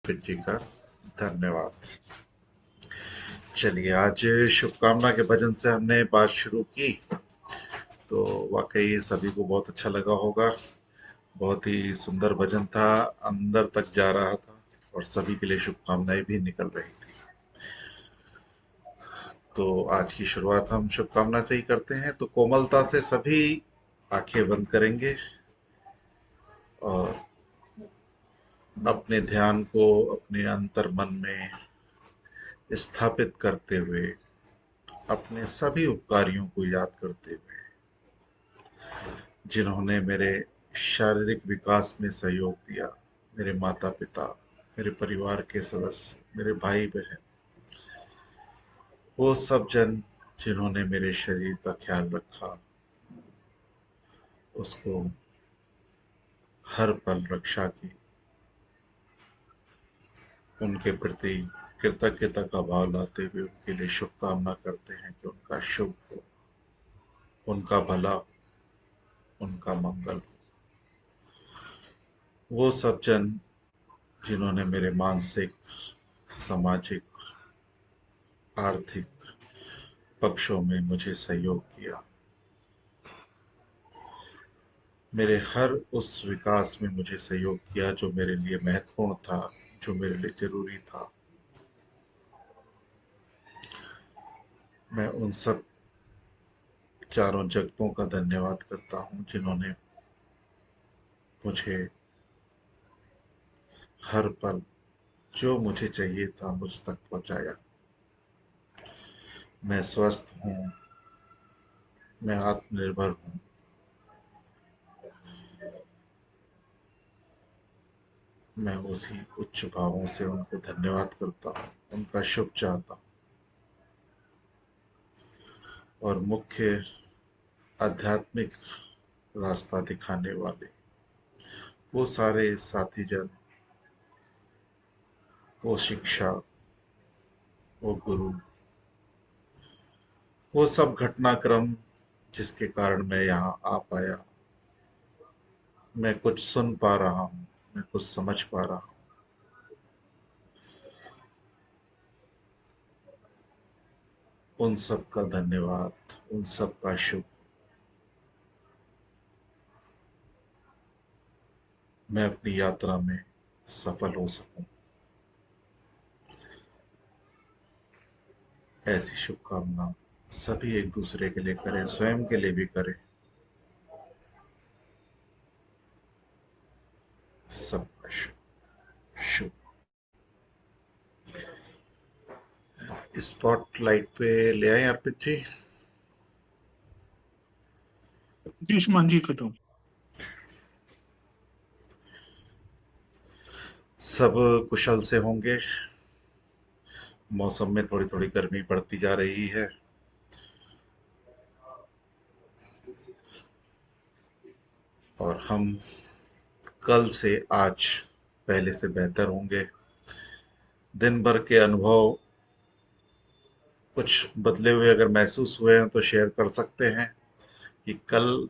अर्पित जी का धन्यवाद। चलिए, आज शुभकामना के भजन से हमने बात शुरू की, तो वाकई सभी को बहुत अच्छा लगा होगा। बहुत ही सुंदर भजन था, अंदर तक जा रहा था और सभी के लिए शुभकामनाएं भी निकल रही थी। तो आज की शुरुआत हम शुभकामना से ही करते हैं। तो कोमलता से सभी आंखें बंद करेंगे और अपने ध्यान को अपने अंतर मन में स्थापित करते हुए अपने सभी उपकारियों को याद करते हुए, जिन्होंने मेरे शारीरिक विकास में सहयोग दिया, मेरे माता पिता, मेरे परिवार के सदस्य, मेरे भाई बहन, वो सब जन जिन्होंने मेरे शरीर का ख्याल रखा, उसको हर पल रक्षा की, उनके प्रति कृतज्ञता का भाव लाते हुए उनके लिए शुभकामना करते हैं कि उनका शुभ हो, उनका भला, उनका मंगल हो। वो सब जन जिन्होंने मेरे मानसिक, सामाजिक, आर्थिक पक्षों में मुझे सहयोग किया, मेरे हर उस विकास में मुझे सहयोग किया जो मेरे लिए महत्वपूर्ण था, जो मेरे लिए जरूरी था, मैं उन सब चारों जगतों का धन्यवाद करता हूँ जिन्होंने मुझे हर पल जो मुझे चाहिए था मुझ तक पहुंचाया। मैं स्वस्थ हूँ, मैं आत्मनिर्भर हूँ, मैं उसी उच्च भावों से उनको धन्यवाद करता हूँ, उनका शुभ चाहता हूँ। और मुख्य आध्यात्मिक रास्ता दिखाने वाले वो सारे साथी जन, वो शिक्षा, वो गुरु, वो सब घटनाक्रम जिसके कारण मैं यहाँ आ पाया, मैं कुछ सुन पा रहा हूँ, मैं कुछ समझ पा रहा हूँ, उन सब का धन्यवाद, उन सब का शुभ। मैं अपनी यात्रा में सफल हो सकूं, ऐसी शुभकामना सभी एक दूसरे के लिए करें, स्वयं के लिए भी करें। सबका शुभ शुभ। स्पॉटलाइट पे ले आए अर्पित जी। जी शुमान जी करो। सब कुशल से होंगे। मौसम में थोड़ी थोड़ी गर्मी बढ़ती जा रही है और हम कल से आज पहले से बेहतर होंगे। दिन भर के अनुभव कुछ बदले हुए अगर महसूस हुए हैं तो शेयर कर सकते हैं कि कल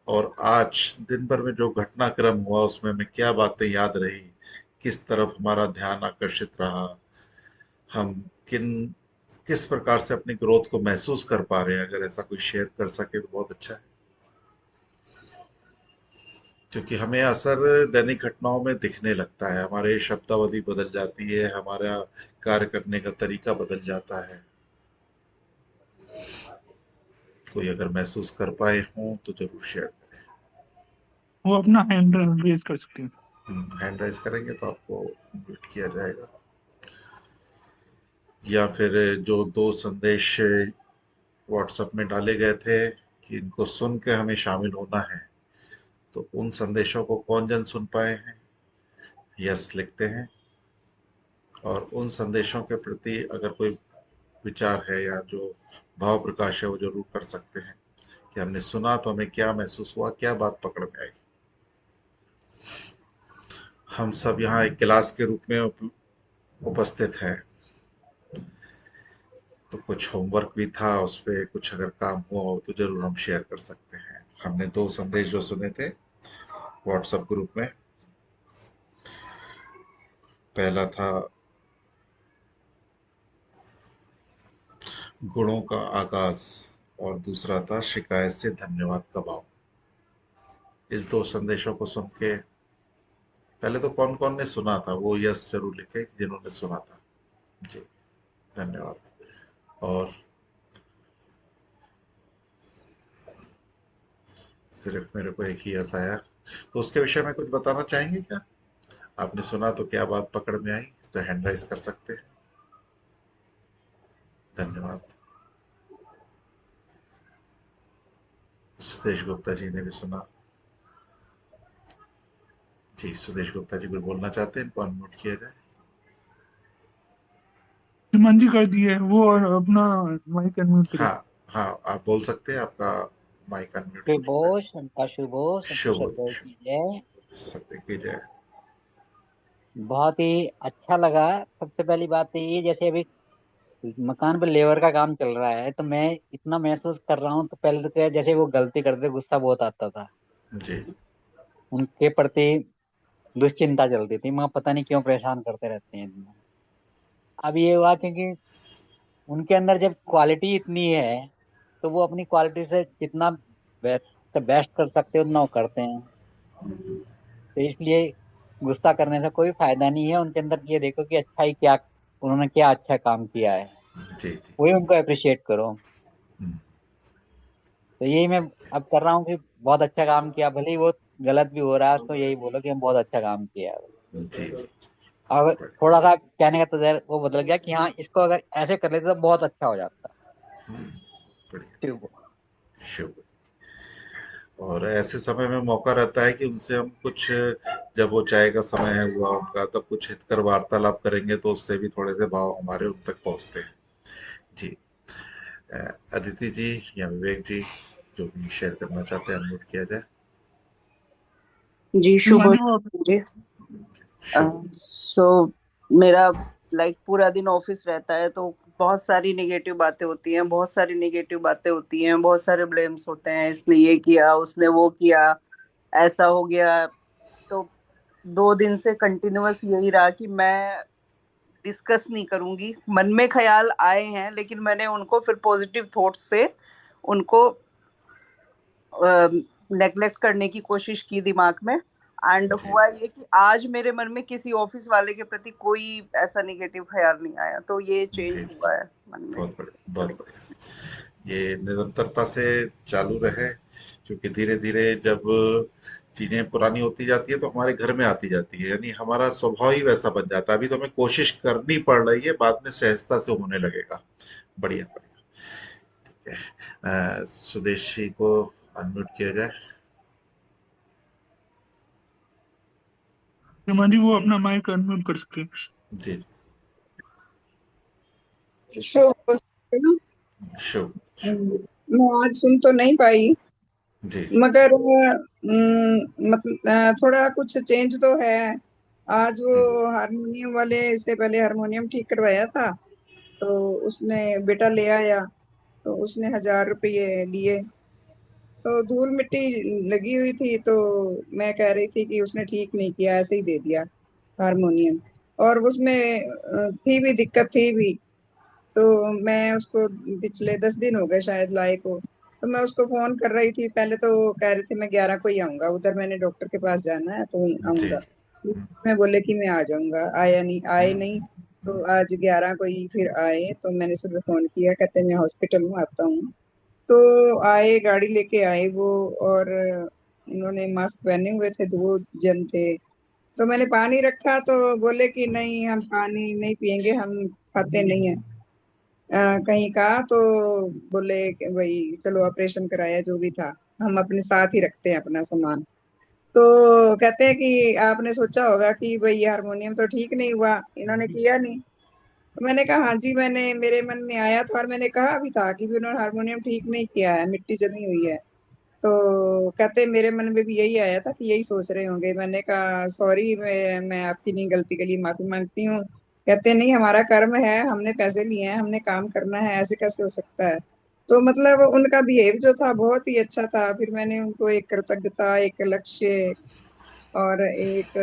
और आज दिन भर में जो घटनाक्रम हुआ उसमें हमें क्या बातें याद रही, किस तरफ हमारा ध्यान आकर्षित रहा, हम किन किस प्रकार से अपनी ग्रोथ को महसूस कर पा रहे हैं। अगर ऐसा कोई शेयर कर सके तो बहुत अच्छा है, क्योंकि हमें असर दैनिक घटनाओं में दिखने लगता है। हमारे शब्दावली बदल जाती है, हमारा कार्य करने का तरीका बदल जाता है। कोई अगर महसूस कर पाए हों तो जरूर शेयर करें। वो अपना हैंड रेज कर सकते हैं। हैंड राइज करेंगे तो आपको म्यूट किया जाएगा। या फिर जो दो संदेश व्हाट्सएप में डाले गए थे कि इनको सुन के हमें शामिल होना है, तो उन संदेशों को कौन जन सुन पाए हैं, यस लिखते हैं। और उन संदेशों के प्रति अगर कोई विचार है या जो भाव प्रकाश है वो जरूर कर सकते हैं कि हमने सुना तो हमें क्या महसूस हुआ, क्या बात पकड़ में आई। हम सब यहाँ एक क्लास के रूप में उपस्थित हैं, तो कुछ होमवर्क भी था, उस पर कुछ अगर काम हुआ हो तो जरूर हम शेयर कर सकते हैं। हमने दो संदेश जो सुने थे व्हाट्सएप ग्रुप में, पहला था गुणों का आगाज, और दूसरा था शिकायत से धन्यवाद का भाव। इस दो संदेशों को सुन के, पहले तो कौन कौन ने सुना था वो यस जरूर लिखे जिन्होंने सुना था। जी, धन्यवाद। और सिर्फ मेरे को एक ही यस आया। तो उसके विषय में कुछ बताना चाहेंगे क्या? आपने सुना तो क्या बात पकड़ में आई? तो हैंड राइज कर सकते हैं। धन्यवाद। सुदेश गुप्ता जी ने भी सुना। जी, सुदेश गुप्ता जी कुछ बोलना चाहते हैं? इनको अनम्यूट किया जाए। श्रीमान जी कर दिए वो, और अपना माइक अनम्यूट करिए। हाँ, हाँ, आप बोल सकते हैं। आपका माइक अनम्यूट हो चुका है। शुभो शंका शुभो शंकर शुभ, शब्दों शुभ, की जय। सत्य की जय। बहुत ही अच्छा लगा। सबसे पहली बात तो ये, जैसे अभी मकान पर लेबर का काम चल रहा है, तो मैं इतना महसूस कर रहा हूँ। तो पहले तो क्या, जैसे वो गलती करते गुस्सा बहुत आता था, जी, उनके प्रति दुश्चिंता चलती थी, मैं पता नहीं क्यों परेशान करते रहते हैं इतना। अब ये हुआ क्योंकि उनके अंदर जब क्वालिटी इतनी है, तो वो अपनी क्वालिटी से जितना बेस्ट बेस्ट कर सकते हैं उतना वो करते हैं। तो इसलिए गुस्सा करने से कोई फायदा नहीं है। उनके अंदर ये देखो कि अच्छा ही क्या, उन्होंने क्या अच्छा काम किया है, जी, जी। वही उनको अप्रिशिएट करो। हम्म, तो यही मैं अब कर रहा हूँ कि बहुत अच्छा काम किया, भले ही वो गलत भी हो रहा है तो यही बोलो कि हम बहुत अच्छा काम किया है। जी, जी। अगर बढ़िया। थोड़ा सा कहने का तो वो बदल गया कि हाँ, इसको अगर ऐसे कर लेते तो बहुत अच्छा हो जाता। हम्म, बढ़िया। ठीक। शुभ। और ऐसे समय में मौका रहता है कि उनसे हम कुछ, जब वो चाय का समय है हुआ उनका, तब कुछ हितकर वार्तालाप करेंगे तो उससे भी थोड़े से भाव हमारे उन तक पहुंचते हैं। जी। अ, अदिति जी या विवेक जी, जो भी शेयर करना चाहते हैं अनम्यूट किया जाए। जी शुभ श्रीमान जी वो जी। शुभ। सो मेरा पूरा दिन ऑफिस रहता है, तो बहुत सारी नेगेटिव बातें होती हैं, बहुत सारी नेगेटिव बातें होती हैं, बहुत सारे ब्लेम्स होते हैं, इसने ये किया, उसने वो किया, ऐसा हो गया। तो 2 दिन से कंटिन्यूअस यही रहा कि मैं डिस्कस नहीं करूंगी। मन में ख्याल आए हैं, लेकिन मैंने उनको फिर पॉजिटिव थॉट्स से उनको नेग्लेक्ट करने की कोशिश की दिमाग में। एंड जी, हुआ ये कि आज मेरे मन में किसी ऑफिस वाले के प्रति कोई ऐसा निगेटिव ख्याल नहीं आया, तो ये चेंज जी, जी। हुआ है मन में। बहुत बढ़िया, बहुत बढ़िया। ये निरंतरता से चालू रहे, क्योंकि धीरे धीरे जब चीजें पुरानी होती जाती है तो हमारे घर में आती जाती है, यानी हमारा स्वभाव ही वैसा बन जाता है। अभी तो हमें कोशिश करनी पड़ रही है, बाद में सहजता से होने लगेगा। बढ़िया, बढ़िया। ठीक है। सुदेशी को अनम्यूट किया जाए। श्रीमान जी वो अपना माइक अनम्यूट कर सकते हैं। जी। शुभ। शुभ, शुभ। मैं आज सुन तो नहीं पाई, जी, मगर मतलब थोड़ा कुछ चेंज तो है। आज वो हारमोनियम वाले से पहले हारमोनियम ठीक करवाया था, तो उसने बेटा ले आया, तो उसने 1,000 रुपये लिए। तो धूल मिट्टी लगी हुई थी, तो मैं कह रही थी कि उसने ठीक नहीं किया, ऐसे ही दे दिया हारमोनियम। और उसमें थी भी दिक्कत, थी भी। तो मैं उसको, पिछले 10 दिन हो गए शायद लाए को, तो मैं उसको फोन कर रही थी। पहले तो वो कह रहे थे मैं 11 को ही आऊंगा, उधर मैंने डॉक्टर के पास जाना है तो वहीं जी। आऊंगा। मैं बोले कि मैं आ जाऊंगा, आया नहीं, आए नहीं। तो आज 11 को ही फिर आए, तो मैंने सुबह फोन किया, कहते मैं हॉस्पिटल में आता हूँ। तो आए, गाड़ी लेके आए वो। और उन्होंने मास्क पहने हुए थे, 2 जन थे। तो मैंने पानी रखा, तो बोले कि नहीं, हम पानी नहीं पियेंगे, हम खाते नहीं है कहीं का। तो बोले कि भाई चलो ऑपरेशन कराया, जो भी था, हम अपने साथ ही रखते हैं अपना सामान। तो कहते हैं कि आपने सोचा होगा कि भाई ये हारमोनियम तो ठीक नहीं हुआ, इन्होंने किया नहीं। तो मैंने कहा हाँ जी, मैंने, मेरे मन में आया था, और मैंने कहा भी था कि भी उन्होंने हारमोनियम ठीक नहीं किया है, मिट्टी जमी हुई है। तो कहते मेरे मन में भी यही आया था कि यही सोच रहे होंगे। मैंने कहा सॉरी, मैं आपकी नहीं गलती के लिए माफी मांगती हूँ। कहते नहीं, हमारा कर्म है, हमने पैसे लिए हैं, हमने काम करना है, ऐसे कैसे हो सकता है। तो मतलब उनका बिहेव जो था बहुत ही अच्छा था। फिर मैंने उनको एक कृतज्ञता, एक लक्ष्य, और एक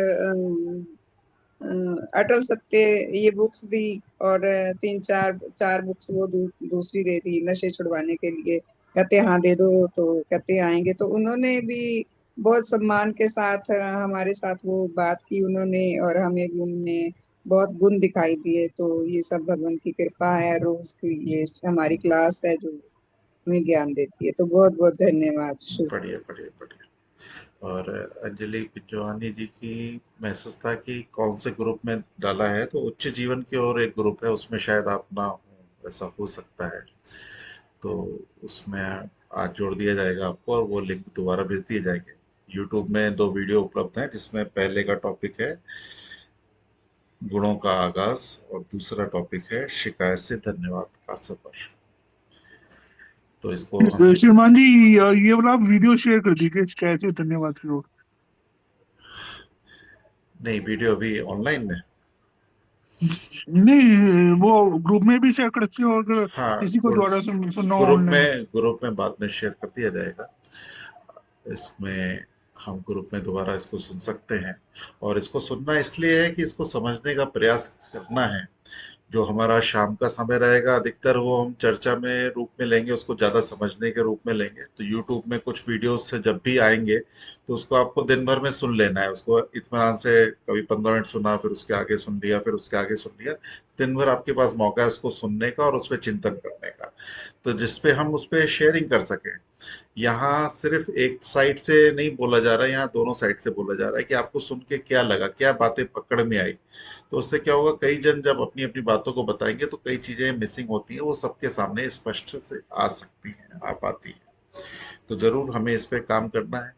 अटल सत्य ये बुक्स दी, और तीन चार चार बुक्स वो दूसरी दे दी नशे छुड़वाने के लिए। कहते हाँ दे दो, तो कहते आएंगे। तो उन्होंने भी बहुत सम्मान के साथ हमारे साथ वो बात की उन्होंने, और हमें भी उन्होंने बहुत गुण दिखाई दिए। तो ये सब भगवान की कृपा है। रोज की ये हमारी क्लास है जो हमें ज्ञान देती है। तो बहुत बहुत धन्यवाद। शुभ। बढ़िया बढ़िया बढ़िया। और अंजलि पिंजवानी जी की मैसेज था कि कौन से ग्रुप में डाला है, तो उच्च जीवन की और एक ग्रुप है, उसमें शायद आप ना हो, ऐसा हो सकता है। तो उसमें आज जोड़ दिया जाएगा आपको, और वो लिंक दोबारा भेज दिए जाएंगे। यूट्यूब में 2 वीडियो उपलब्ध हैं, जिसमें पहले का टॉपिक है गुणों का आगाज, और दूसरा टॉपिक है शिकायत से धन्यवाद का सफर। तो इसको हम, श्रीमान जी, ये वाला आप वीडियो शेयर कर दीजिए, कैसे धन्यवाद की ओर। नहीं, वीडियो अभी ऑनलाइन में। नहीं, वो ग्रुप में भी शेयर कर सकते हो, अगर हाँ, किसी को दोबारा सुनना हो ग्रुप ऑनलाइन। में बाद में शेयर कर दिया जाएगा। इसमें हम ग्रुप में दोबारा इसको सुन सकते हैं, और इसको सुनना इसलिए है कि इसको समझने का प्रयास करना है। जो हमारा शाम का समय रहेगा, अधिकतर वो हम चर्चा में रूप में लेंगे, उसको ज्यादा समझने के रूप में लेंगे। तो यूट्यूब में कुछ वीडियोस से जब भी आएंगे, तो उसको आपको दिन भर में सुन लेना है। उसको इत्मीनान से कभी 15 मिनट सुना, फिर उसके आगे सुन लिया, फिर उसके आगे सुन लिया। दिन भर आपके पास मौका है उसको सुनने का और उस पर चिंतन करने का, तो जिसपे हम उस पर शेयरिंग कर सकें। यहाँ सिर्फ एक साइड से नहीं बोला जा रहा है, यहाँ दोनों साइड से बोला जा रहा है कि आपको सुन के क्या लगा, क्या बातें पकड़ में आई। तो उससे क्या होगा, कई जन जब अपनी अपनी बातों को बताएंगे तो कई चीजें मिसिंग होती हैं, वो सबके सामने स्पष्ट से आ सकती हैं, आ पाती हैं। तो जरूर हमें इस पे काम करना है।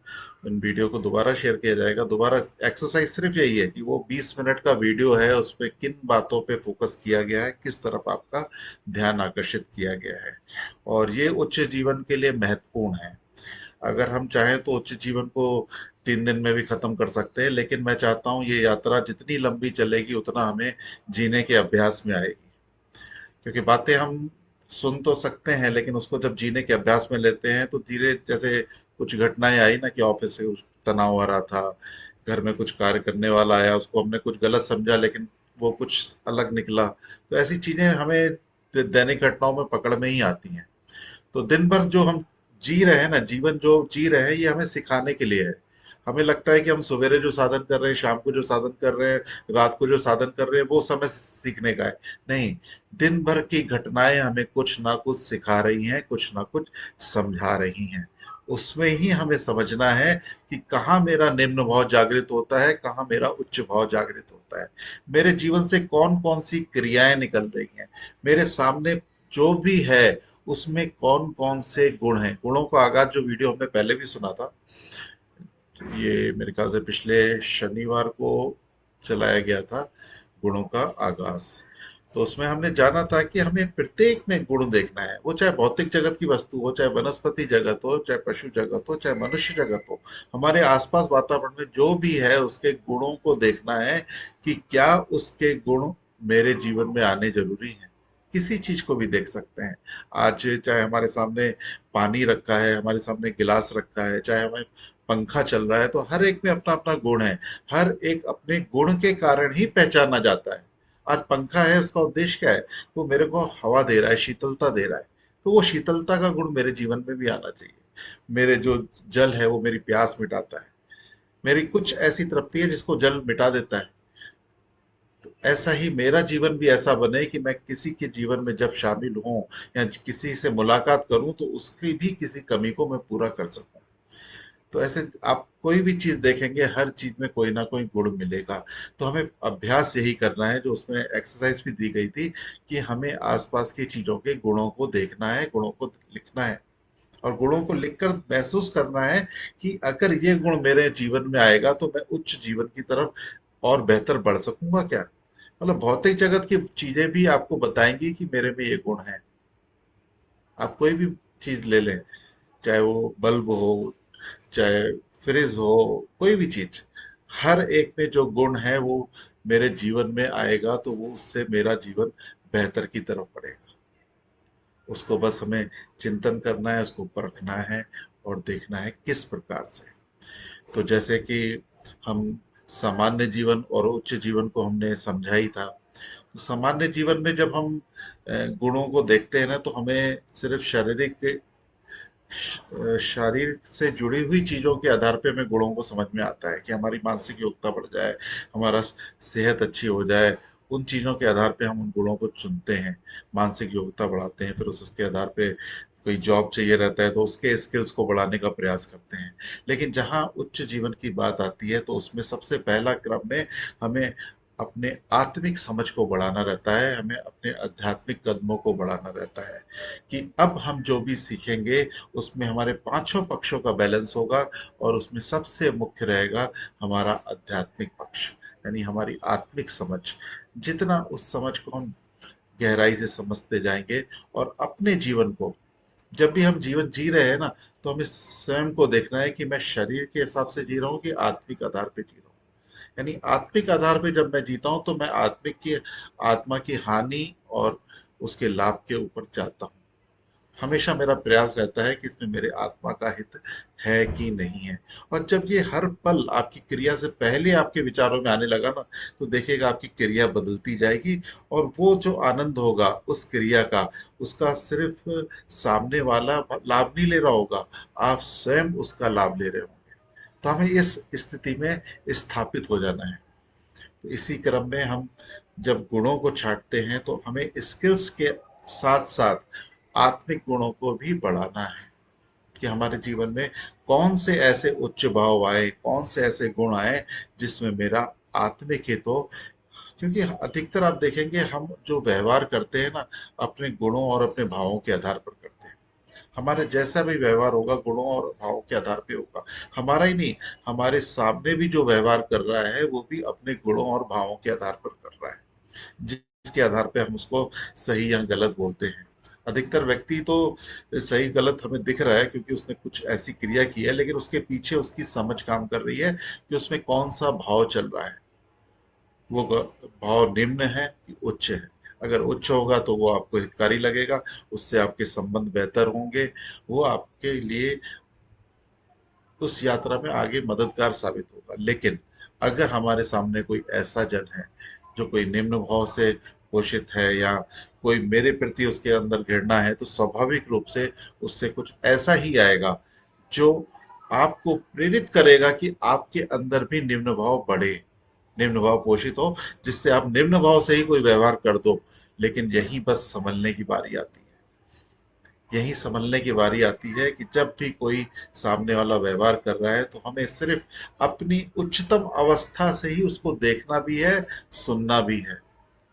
इन वीडियो को दोबारा शेयर किया जाएगा। दोबारा एक्सरसाइज सिर्फ यही है कि वो 20 मिनट का वीडियो है, उस पे किन बातों पे फोकस किया गया है, किस तरफ आपका ध्यान आकर्षित किया गया है। और ये उच्च जीवन के लिए महत्वपूर्ण है। अगर हम चाहें तो उच्च जीवन को 3 दिन में भी खत्म कर सकते हैं, लेकिन मैं चाहता हूँ ये यात्रा जितनी लंबी चलेगी उतना हमें जीने के अभ्यास में आएगी। क्योंकि बातें हम सुन तो सकते हैं, लेकिन उसको जब जीने के अभ्यास में लेते हैं तो धीरे, जैसे कुछ घटनाएं आई ना कि ऑफिस से कुछ तनाव आ रहा था, घर में कुछ कार्य करने वाला आया, उसको हमने कुछ गलत समझा लेकिन वो कुछ अलग निकला। तो ऐसी चीजें हमें दैनिक घटनाओं में पकड़ में ही आती हैं। तो दिन भर जो हम जी रहे हैं ना, जीवन जो जी रहे हैं, ये हमें सिखाने के लिए है। हमें लगता है कि हम सवेरे जो साधन कर रहे हैं, शाम को जो साधन कर रहे हैं, रात को जो साधन कर रहे हैं, वो समय सीखने का है। नहीं, दिन भर की घटनाएं हमें कुछ ना कुछ सिखा रही हैं, कुछ ना कुछ समझा रही हैं। उसमें ही हमें समझना है कि कहाँ मेरा निम्न भाव जागृत होता है, कहाँ मेरा उच्च भाव जागृत होता है। मेरे जीवन से कौन कौन सी क्रियाएं निकल रही हैं, मेरे सामने जो भी है उसमें कौन कौन से गुण हैं। गुणों का आगाज जो वीडियो हमने पहले भी सुना था, ये मेरे ख्याल से पिछले शनिवार को चलाया गया था, गुणों का आगाज। तो उसमें हमने जाना था कि हमें प्रत्येक में गुण देखना है, वो चाहे भौतिक जगत की वस्तु हो, चाहे वनस्पति जगत हो, चाहे पशु जगत हो, चाहे मनुष्य जगत हो। हमारे आसपास वातावरण में जो भी है उसके गुणों को देखना है कि क्या उसके गुण मेरे जीवन में आने जरूरी हैं। किसी चीज को भी देख सकते हैं। आज चाहे हमारे सामने पानी रखा है, हमारे सामने गिलास रखा है, चाहे हमें पंखा चल रहा है, तो हर एक में अपना अपना गुण है। हर एक अपने गुण के कारण ही पहचाना जाता है। आज पंखा है, उसका उद्देश्य क्या है? वो मेरे को हवा दे रहा है, शीतलता दे रहा है। तो वो शीतलता का गुण मेरे जीवन में भी आना चाहिए। मेरे जो जल है वो मेरी प्यास मिटाता है। मेरी कुछ ऐसी तृप्ति है जिसको जल मिटा देता है। तो ऐसा ही मेरा जीवन भी ऐसा बने कि मैं किसी के जीवन में जब शामिल हूं या किसी से मुलाकात करूं तो उसकी भी किसी कमी को मैं पूरा कर सकूं। तो ऐसे आप कोई भी चीज देखेंगे, हर चीज में कोई ना कोई गुण मिलेगा। तो हमें अभ्यास यही करना है, जो उसमें एक्सरसाइज भी दी गई थी, कि हमें आसपास की चीजों के गुणों को देखना है, गुणों को लिखना है, और गुणों को लिखकर महसूस करना है कि अगर ये गुण मेरे जीवन में आएगा तो मैं उच्च जीवन की तरफ और बेहतर बढ़ सकूंगा क्या। मतलब भौतिक जगत की चीजें भी आपको बताएंगी कि मेरे में ये गुण है। आप कोई भी चीज ले लें, चाहे वो बल्ब हो, चाहे फ्रिज हो, कोई भी चीज, हर एक में जो गुण है वो मेरे जीवन में आएगा तो वो उससे मेरा जीवन बेहतर की तरफ बढ़ेगा। उसको बस हमें चिंतन करना है, उसको परखना है और देखना है किस प्रकार से। तो जैसे कि हम सामान्य जीवन और उच्च जीवन को हमने समझा ही था। तो सामान्य जीवन में जब हम गुणों को देखते हैं ना, तो हमें सिर्फ शरीर से जुड़ी हुई चीजों के आधार पे हमें गुणों को समझ में आता है कि हमारी मानसिक योग्यता बढ़ जाए, हमारा सेहत अच्छी हो जाए। उन चीजों के आधार पे हम उन गुणों को चुनते हैं, मानसिक योग्यता बढ़ाते हैं, फिर उसके आधार पे कोई जॉब चाहिए रहता है तो उसके स्किल्स को बढ़ाने का प्रयास करते हैं। लेकिन जहाँ उच्च जीवन की बात आती है तो उसमें सबसे पहला क्रम में हमें अपने आत्मिक समझ को बढ़ाना रहता है, हमें अपने आध्यात्मिक कदमों को बढ़ाना रहता है कि अब हम जो भी सीखेंगे उसमें हमारे पांचों पक्षों का बैलेंस होगा, और उसमें सबसे मुख्य रहेगा हमारा आध्यात्मिक पक्ष, यानी हमारी आत्मिक समझ। जितना उस समझ को हम गहराई से समझते जाएंगे, और अपने जीवन को, जब भी हम जीवन जी रहे हैं ना, तो हमें स्वयं को देखना है कि मैं शरीर के हिसाब से जी रहा हूँ कि आत्मिक आधार पे जी रहा हूँ। यानी आत्मिक आधार पे जब मैं जीता हूं तो मैं आत्मा की हानि और उसके लाभ के ऊपर जाता हूँ। हमेशा मेरा प्रयास रहता है कि इसमें मेरे आत्मा का हित है कि नहीं है। और जब ये हर पल आपकी क्रिया से पहले आपके विचारों में आने लगा ना, तो देखिएगा आपकी क्रिया बदलती जाएगी, और वो जो आनंद होगा उस क्रिया का, उसका सिर्फ सामने वाला लाभ नहीं ले रहा होगा, आप स्वयं उसका लाभ ले रहे होंगे। तो हमें इस स्थिति में स्थापित हो जाना है। तो इसी क्रम में हम जब गुणों को छांटते हैं तो हमें स्किल्स के साथ साथ आत्मिक गुणों को भी बढ़ाना है कि हमारे जीवन में कौन से ऐसे उच्च भाव आए, कौन से ऐसे गुण आए जिसमें मेरा आत्मिक हित हो। क्योंकि अधिकतर आप देखेंगे हम जो व्यवहार करते हैं ना, अपने गुणों और अपने भावों के आधार पर करते हैं। हमारे जैसा भी व्यवहार होगा गुणों और भावों के आधार पे होगा। हमारा ही नहीं, हमारे सामने भी जो व्यवहार कर रहा है वो भी अपने गुणों और भावों के आधार पर कर रहा है, जिसके आधार पे हम उसको सही या गलत बोलते हैं। अधिकतर व्यक्ति तो सही गलत हमें दिख रहा है क्योंकि उसने कुछ ऐसी क्रिया की है, लेकिन उसके पीछे उसकी समझ काम कर रही है कि उसमें कौन सा भाव चल रहा है, वो भाव निम्न है कि उच्च है। अगर उच्च होगा तो वो आपको हितकारी लगेगा, उससे आपके संबंध बेहतर होंगे, वो आपके लिए उस यात्रा में आगे मददगार साबित होगा। लेकिन अगर हमारे सामने कोई ऐसा जन है जो कोई निम्न भाव से पोषित है, या कोई मेरे प्रति उसके अंदर घृणा है, तो स्वाभाविक रूप से उससे कुछ ऐसा ही आएगा जो आपको प्रेरित करेगा कि आपके अंदर भी निम्न भाव बढ़े, निम्न भाव पोषित हो, जिससे आप निम्न भाव से ही कोई व्यवहार कर दो। लेकिन यही बस संभलने की बारी आती है। यही समझने की बारी आती है कि जब भी कोई सामने वाला व्यवहार कर रहा है तो हमें सिर्फ अपनी उच्चतम अवस्था से ही उसको देखना भी है, सुनना भी है,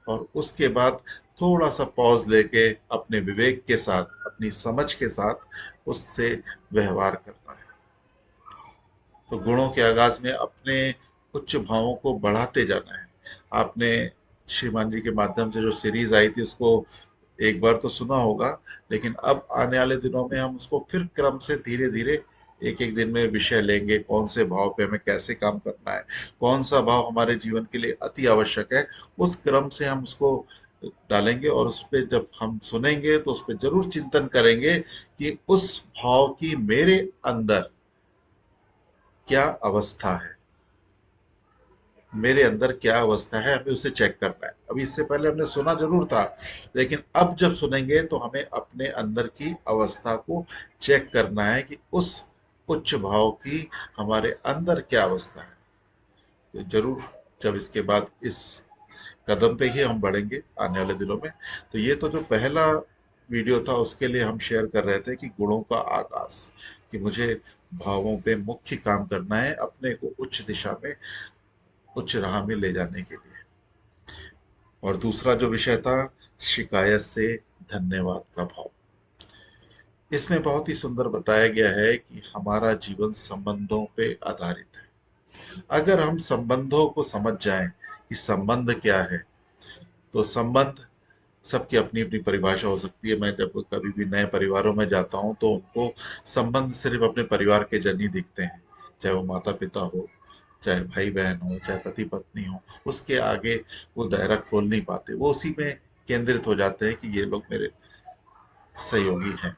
और उसके बाद थोड़ा सा पॉज लेके अपने विवेक के साथ, अपनी समझ के साथ उससे व्यवहार करना है। तो गुणों के आगाज में अपने उच्च भावों को बढ़ाते जाना है। आपने श्रीमान जी के माध्यम से जो सीरीज आई थी उसको एक बार तो सुना होगा, लेकिन अब आने वाले दिनों में हम उसको फिर क्रम से धीरे धीरे एक एक दिन में विषय लेंगे, कौन से भाव पे हमें कैसे काम करना है, कौन सा भाव हमारे जीवन के लिए अति आवश्यक है, उस क्रम से हम उसको डालेंगे। और उस पर जब हम सुनेंगे तो उस पर जरूर चिंतन करेंगे कि उस भाव की मेरे अंदर क्या अवस्था है, मेरे अंदर क्या अवस्था है, हमें उसे चेक करना है। अभी इससे पहले हमने सुना जरूर था, लेकिन अब जब सुनेंगे तो हमें अपने अंदर की अवस्था को चेक करना है कि उस उच्च भाव की हमारे अंदर क्या अवस्था है। तो जरूर जब इसके बाद इस कदम पे ही हम बढ़ेंगे आने वाले दिनों में। तो ये तो जो पहला वीडियो था उसके लिए हम शेयर कर रहे थे कि गुणों का आकाश, कि मुझे भावों पे मुख्य काम करना है अपने को उच्च दिशा में, उच्च राह में ले जाने के लिए। और दूसरा जो विषय था, शिकायत से धन्यवाद का भाव। इसमें बहुत ही सुंदर बताया गया है कि हमारा जीवन संबंधों पे आधारित है। अगर हम संबंधों को समझ जाएं कि संबंध क्या है, तो संबंध सबकी अपनी अपनी परिभाषा हो सकती है। मैं जब कभी भी नए परिवारों में जाता हूं तो उनको संबंध सिर्फ अपने परिवार के जन ही दिखते हैं, चाहे वो माता पिता हो, चाहे भाई बहन हो, चाहे पति पत्नी हो। उसके आगे वो दायरा खोल नहीं पाते, वो उसी में केंद्रित हो जाते हैं कि ये लोग मेरे सहयोगी हैं।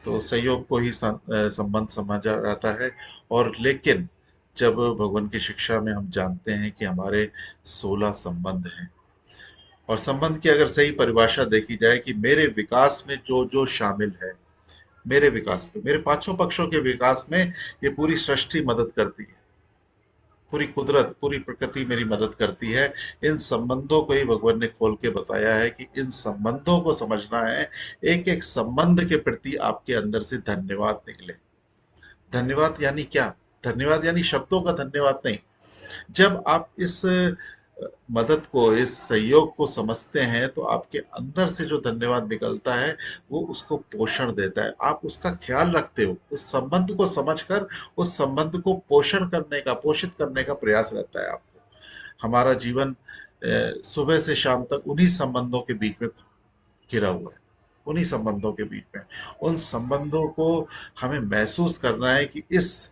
तो सहयोग को ही संबंध समझा जाता है। और लेकिन जब भगवान की शिक्षा में हम जानते हैं कि हमारे 16 संबंध हैं, और संबंध की अगर सही परिभाषा देखी जाए कि मेरे विकास में जो जो शामिल है, मेरे विकास में, मेरे पांचों पक्षों के विकास में ये पूरी सृष्टि मदद करती है, पूरी कुदरत, पूरी प्रकृति मेरी मदद करती है। इन संबंधों को ही भगवान ने खोल के बताया है कि इन संबंधों को समझना है। एक एक संबंध के प्रति आपके अंदर से धन्यवाद निकले। धन्यवाद यानी क्या? धन्यवाद यानी शब्दों का धन्यवाद नहीं। जब आप इस मदद को, इस सहयोग को समझते हैं, तो आपके अंदर से जो धन्यवाद निकलता है वो उसको पोषण देता है। आप उसका ख्याल रखते हो, उस संबंध को समझकर उस संबंध को पोषण करने का, पोषित करने का प्रयास रहता है आपको। हमारा जीवन सुबह से शाम तक उन्हीं संबंधों के बीच में घिरा हुआ है, उन्हीं संबंधों के बीच में। उन संबंधों को हमें महसूस करना है कि इस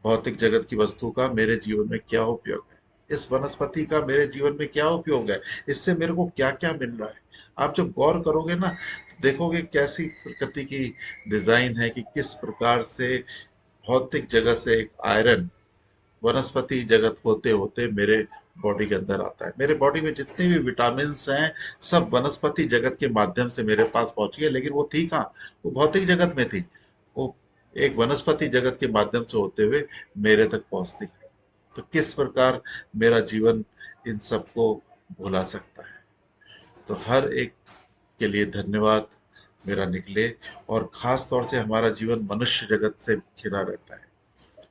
भौतिक जगत की वस्तु का मेरे जीवन में क्या उपयोग है, इस वनस्पति का मेरे जीवन में क्या उपयोग है, इससे मेरे को क्या क्या मिल रहा है। आप जब गौर करोगे ना, तो देखोगे कैसी प्रकृति की डिजाइन है, कि किस प्रकार से भौतिक जगत से एक आयरन वनस्पति जगत होते होते मेरे बॉडी के अंदर आता है। मेरे बॉडी में जितने भी विटामिन हैं, सब वनस्पति जगत के माध्यम से मेरे पास पहुंची है। लेकिन वो थी कहाँ? वो भौतिक जगत में थी। वो एक वनस्पति जगत के माध्यम से होते हुए मेरे तक पहुंचती है। तो किस प्रकार मेरा जीवन इन सबको भुला सकता है? तो हर एक के लिए धन्यवाद मेरा निकले। और खास तौर से हमारा जीवन मनुष्य जगत से घिरा रहता है।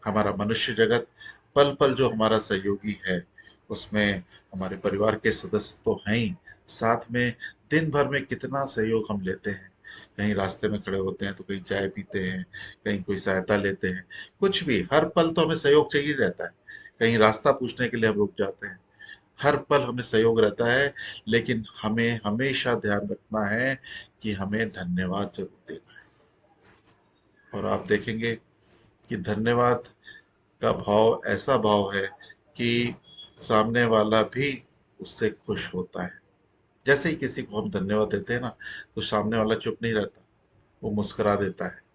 हमारा मनुष्य जगत पल पल जो हमारा सहयोगी है, उसमें हमारे परिवार के सदस्य तो हैं ही, साथ में दिन भर में कितना सहयोग हम लेते हैं। कहीं रास्ते में खड़े होते हैं तो कहीं चाय पीते हैं, कहीं कोई सहायता लेते हैं, कुछ भी, हर पल तो हमें सहयोग चाहिए रहता है। कहीं रास्ता पूछने के लिए हम रुक जाते हैं, हर पल हमें सहयोग रहता है। लेकिन हमें हमेशा ध्यान रखना है कि हमें धन्यवाद जरूर देना है। और आप देखेंगे कि धन्यवाद का भाव ऐसा भाव है कि सामने वाला भी उससे खुश होता है। जैसे ही किसी को हम धन्यवाद देते हैं ना, तो सामने वाला चुप नहीं रहता, वो मुस्कुरा देता है।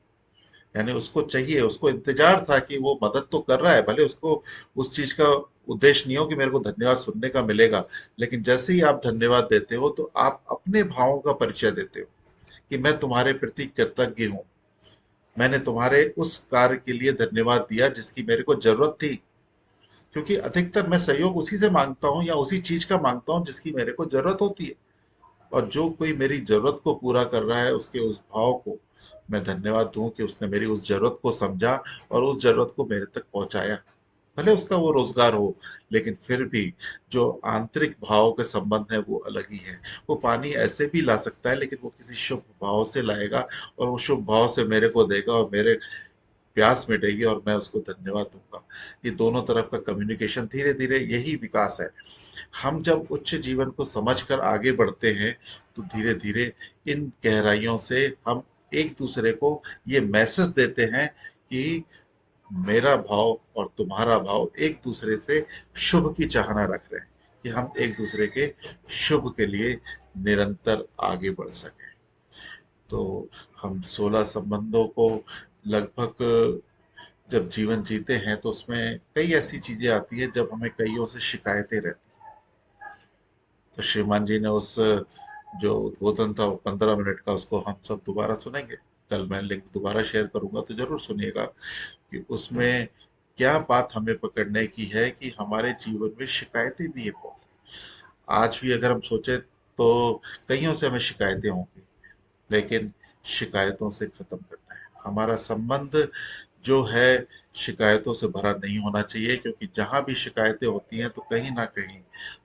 यानी उसको चाहिए, उसको इंतजार था कि वो मदद तो कर रहा है, भले उसको उस चीज का उद्देश्य नहीं हो कि मेरे को धन्यवाद सुनने का मिलेगा, लेकिन जैसे ही आप धन्यवाद देते हो तो आप अपने भावों का परिचय देते हो कि मैं तुम्हारे प्रति कृतज्ञ हूं, मैंने तुम्हारे उस कार्य के लिए धन्यवाद दिया जिसकी मेरे को जरूरत थी। क्योंकि अधिकतर मैं सहयोग उसी से मांगता हूँ या उसी चीज का मांगता हूँ जिसकी मेरे को जरूरत होती है। और जो कोई मेरी जरूरत को पूरा कर रहा है, उसके उस भाव को मैं धन्यवाद दूं कि उसने मेरी उस जरूरत को समझा और उस जरूरत को मेरे तक पहुंचाया। भले उसका वो रोजगार हो, लेकिन फिर भी जो आंतरिक भाव के संबंध है वो अलग ही है। वो पानी ऐसे भी ला सकता है, लेकिन वो किसी शुभ भाव से लाएगा और वो शुभ भाव से मेरे को देगा और मेरे प्यास मिटेगी और मैं उसको धन्यवाद दूंगा। ये दोनों तरफ का कम्युनिकेशन, धीरे धीरे यही विकास है। हम जब उच्च जीवन को समझकर आगे बढ़ते हैं, तो धीरे धीरे इन गहराइयों से हम एक दूसरे को ये मैसेज देते हैं कि मेरा भाव और तुम्हारा भाव एक दूसरे से शुभ की चाहना रख रहे हैं, कि हम एक दूसरे के शुभ के लिए निरंतर आगे बढ़ सकें। तो हम 16 संबंधों को लगभग जब जीवन जीते हैं, तो उसमें कई ऐसी चीजें आती है जब हमें कईयों से शिकायतें रहती हैं। तो श्रीमान जी ने उस जो उद्बोधन था वो 15 मिनट का, उसको हम सब दोबारा सुनेंगे। कल मैं लिंक दोबारा शेयर करूंगा, तो जरूर सुनिएगा कि उसमें क्या बात हमें पकड़ने की है कि हमारे जीवन में शिकायतें भी है बहुत। आज भी अगर हम सोचे तो कईयों से हमें शिकायतें होंगी, लेकिन शिकायतों से खत्म करना है। हमारा संबंध जो है शिकायतों से भरा नहीं होना चाहिए, क्योंकि जहां भी शिकायतें होती हैं तो कहीं ना कहीं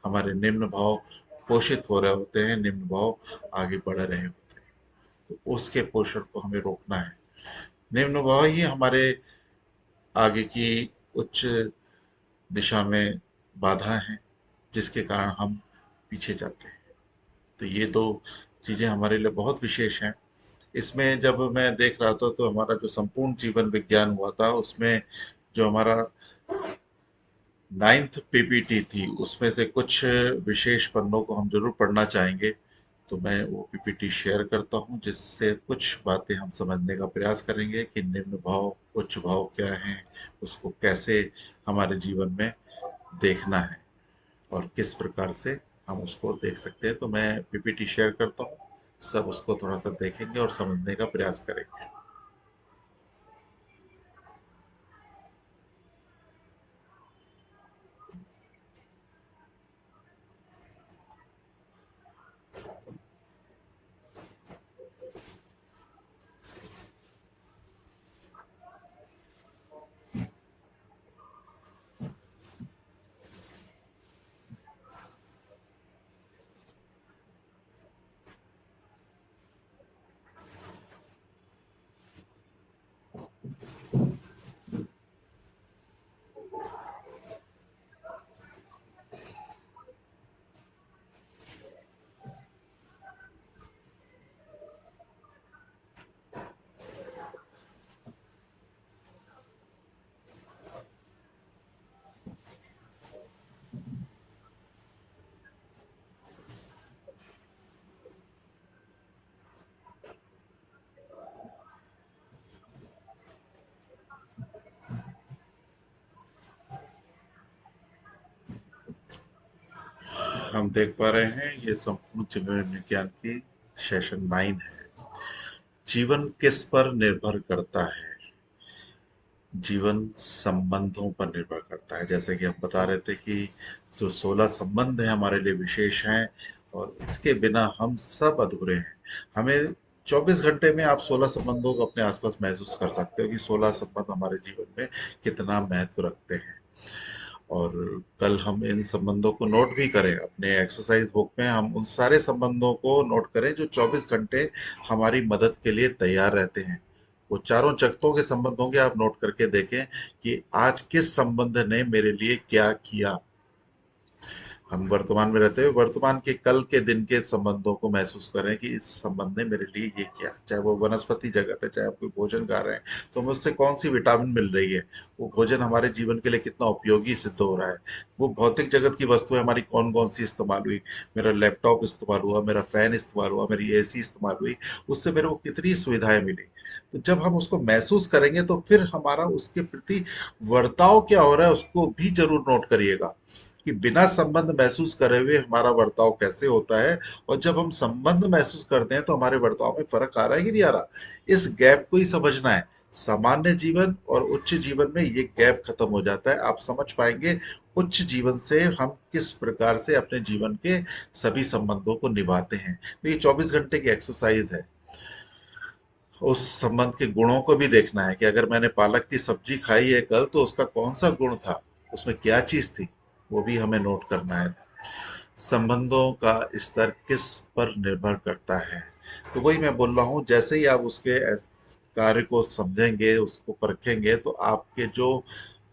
हमारे निम्न भाव पोषित हो रहे होते हैं, निम्न भाव आगे बढ़ रहे होते हैं। तो उसके पोषण को हमें रोकना है। निम्न भाव ही हमारे आगे की उच्च दिशा में बाधा है, जिसके कारण हम पीछे जाते हैं। तो ये दो चीजें हमारे लिए बहुत विशेष हैं। इसमें जब मैं देख रहा था, तो हमारा जो संपूर्ण जीवन विज्ञान हुआ था, उसमें जो हमारा 9th पीपीटी थी, उसमें से कुछ विशेष पन्नों को हम जरूर पढ़ना चाहेंगे। तो मैं वो पीपीटी शेयर करता हूँ, जिससे कुछ बातें हम समझने का प्रयास करेंगे कि निम्न भाव उच्च भाव क्या हैं, उसको कैसे हमारे जीवन में देखना है और किस प्रकार से हम उसको देख सकते हैं। तो मैं पीपीटी शेयर करता हूँ, सब उसको थोड़ा सा देखेंगे और समझने का प्रयास करेंगे। हम देख पा रहे हैं ये संपूर्ण जीवन विज्ञान की सेशन 9 है। जीवन किस पर निर्भर करता है? जीवन संबंधों पर निर्भर करता है। जैसे कि हम बता रहे थे कि जो 16 संबंध हैं हमारे लिए विशेष हैं, और इसके बिना हम सब अधूरे हैं। हमें 24 घंटे में आप 16 संबंधों को अपने आसपास महसूस कर सकते हो कि 16 संबंध हमारे जीवन में कितना महत्व रखते हैं। और कल हम इन संबंधों को नोट भी करें अपने एक्सरसाइज बुक में। हम उन सारे संबंधों को नोट करें जो 24 घंटे हमारी मदद के लिए तैयार रहते हैं। वो चारों जगतों के संबंध होंगे, आप नोट करके देखें कि आज किस संबंध ने मेरे लिए क्या किया। हम वर्तमान में रहते हुए वर्तमान के कल के दिन के संबंधों को महसूस करें कि इस संबंध ने मेरे लिए ये किया। चाहे वो वनस्पति जगत है, चाहे आप कोई भोजन खा रहे हैं तो हमें उससे कौन सी विटामिन मिल रही है, वो भोजन हमारे जीवन के लिए कितना उपयोगी सिद्ध हो रहा है। वो भौतिक जगत की वस्तुएं हमारी कौन कौन सी इस्तेमाल हुई, मेरा लैपटॉप इस्तेमाल हुआ, मेरा फैन इस्तेमाल हुआ, मेरी एसी इस्तेमाल हुई, उससे मेरे को कितनी सुविधाएं मिली। तो जब हम उसको महसूस करेंगे तो फिर हमारा उसके प्रति वर्ताव क्या हो रहा है उसको भी जरूर नोट करिएगा कि बिना संबंध महसूस करे हुए हमारा बर्ताव कैसे होता है, और जब हम संबंध महसूस करते हैं तो हमारे बर्ताव में फर्क आ रहा है कि नहीं आ रहा। इस गैप को ही समझना है। सामान्य जीवन और उच्च जीवन में ये गैप खत्म हो जाता है। आप समझ पाएंगे उच्च जीवन से हम किस प्रकार से अपने जीवन के सभी संबंधों को निभाते हैं। तो ये 24 घंटे की एक्सरसाइज है। उस संबंध के गुणों को भी देखना है कि अगर मैंने पालक की सब्जी खाई है कल तो उसका कौन सा गुण था, उसमें क्या चीज थी, वो भी हमें नोट करना है। संबंधों का स्तर किस पर निर्भर करता है? तो वही मैं बोल रहा हूँ, जैसे ही आप उसके कार्य को समझेंगे, उसको परखेंगे, तो आपके जो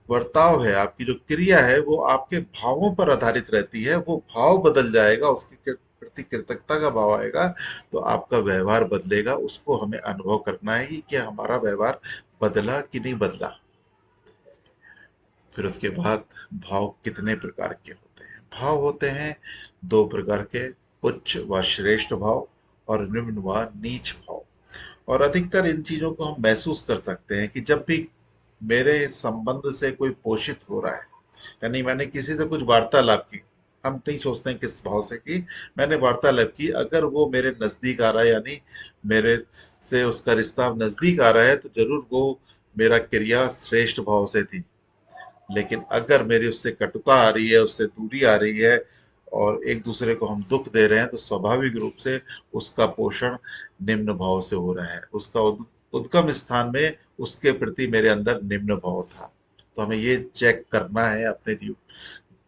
बर्ताव है, आपकी जो क्रिया है, वो आपके भावों पर आधारित रहती है। वो भाव बदल जाएगा, उसके प्रति कृतज्ञता का भाव आएगा, तो आपका व्यवहार बदलेगा। उसको हमें अनुभव करना है कि क्या हमारा व्यवहार बदला कि नहीं बदला। फिर उसके बाद भाव कितने प्रकार के होते हैं? भाव होते हैं दो प्रकार के, उच्च व श्रेष्ठ भाव और निम्न व नीच भाव। और अधिकतर इन चीजों को हम महसूस कर सकते हैं कि जब भी मेरे संबंध से कोई पोषित हो रहा है, यानी मैंने किसी से कुछ वार्तालाप की, हम नहीं सोचते हैं किस भाव से की, मैंने वार्तालाप की, अगर वो मेरे नजदीक आ रहा है, यानी मेरे से उसका रिश्ता नजदीक आ रहा है, तो जरूर वो मेरा क्रिया श्रेष्ठ भाव से थी। लेकिन अगर मेरी उससे कटुता आ रही है, उससे दूरी आ रही है, और एक दूसरे को हम दुख दे रहे हैं, तो स्वाभाविक रूप से उसका पोषण निम्न भाव से हो रहा है। उसका उद्गम स्थान में उसके प्रति मेरे अंदर निम्न भाव था। तो हमें ये चेक करना है अपने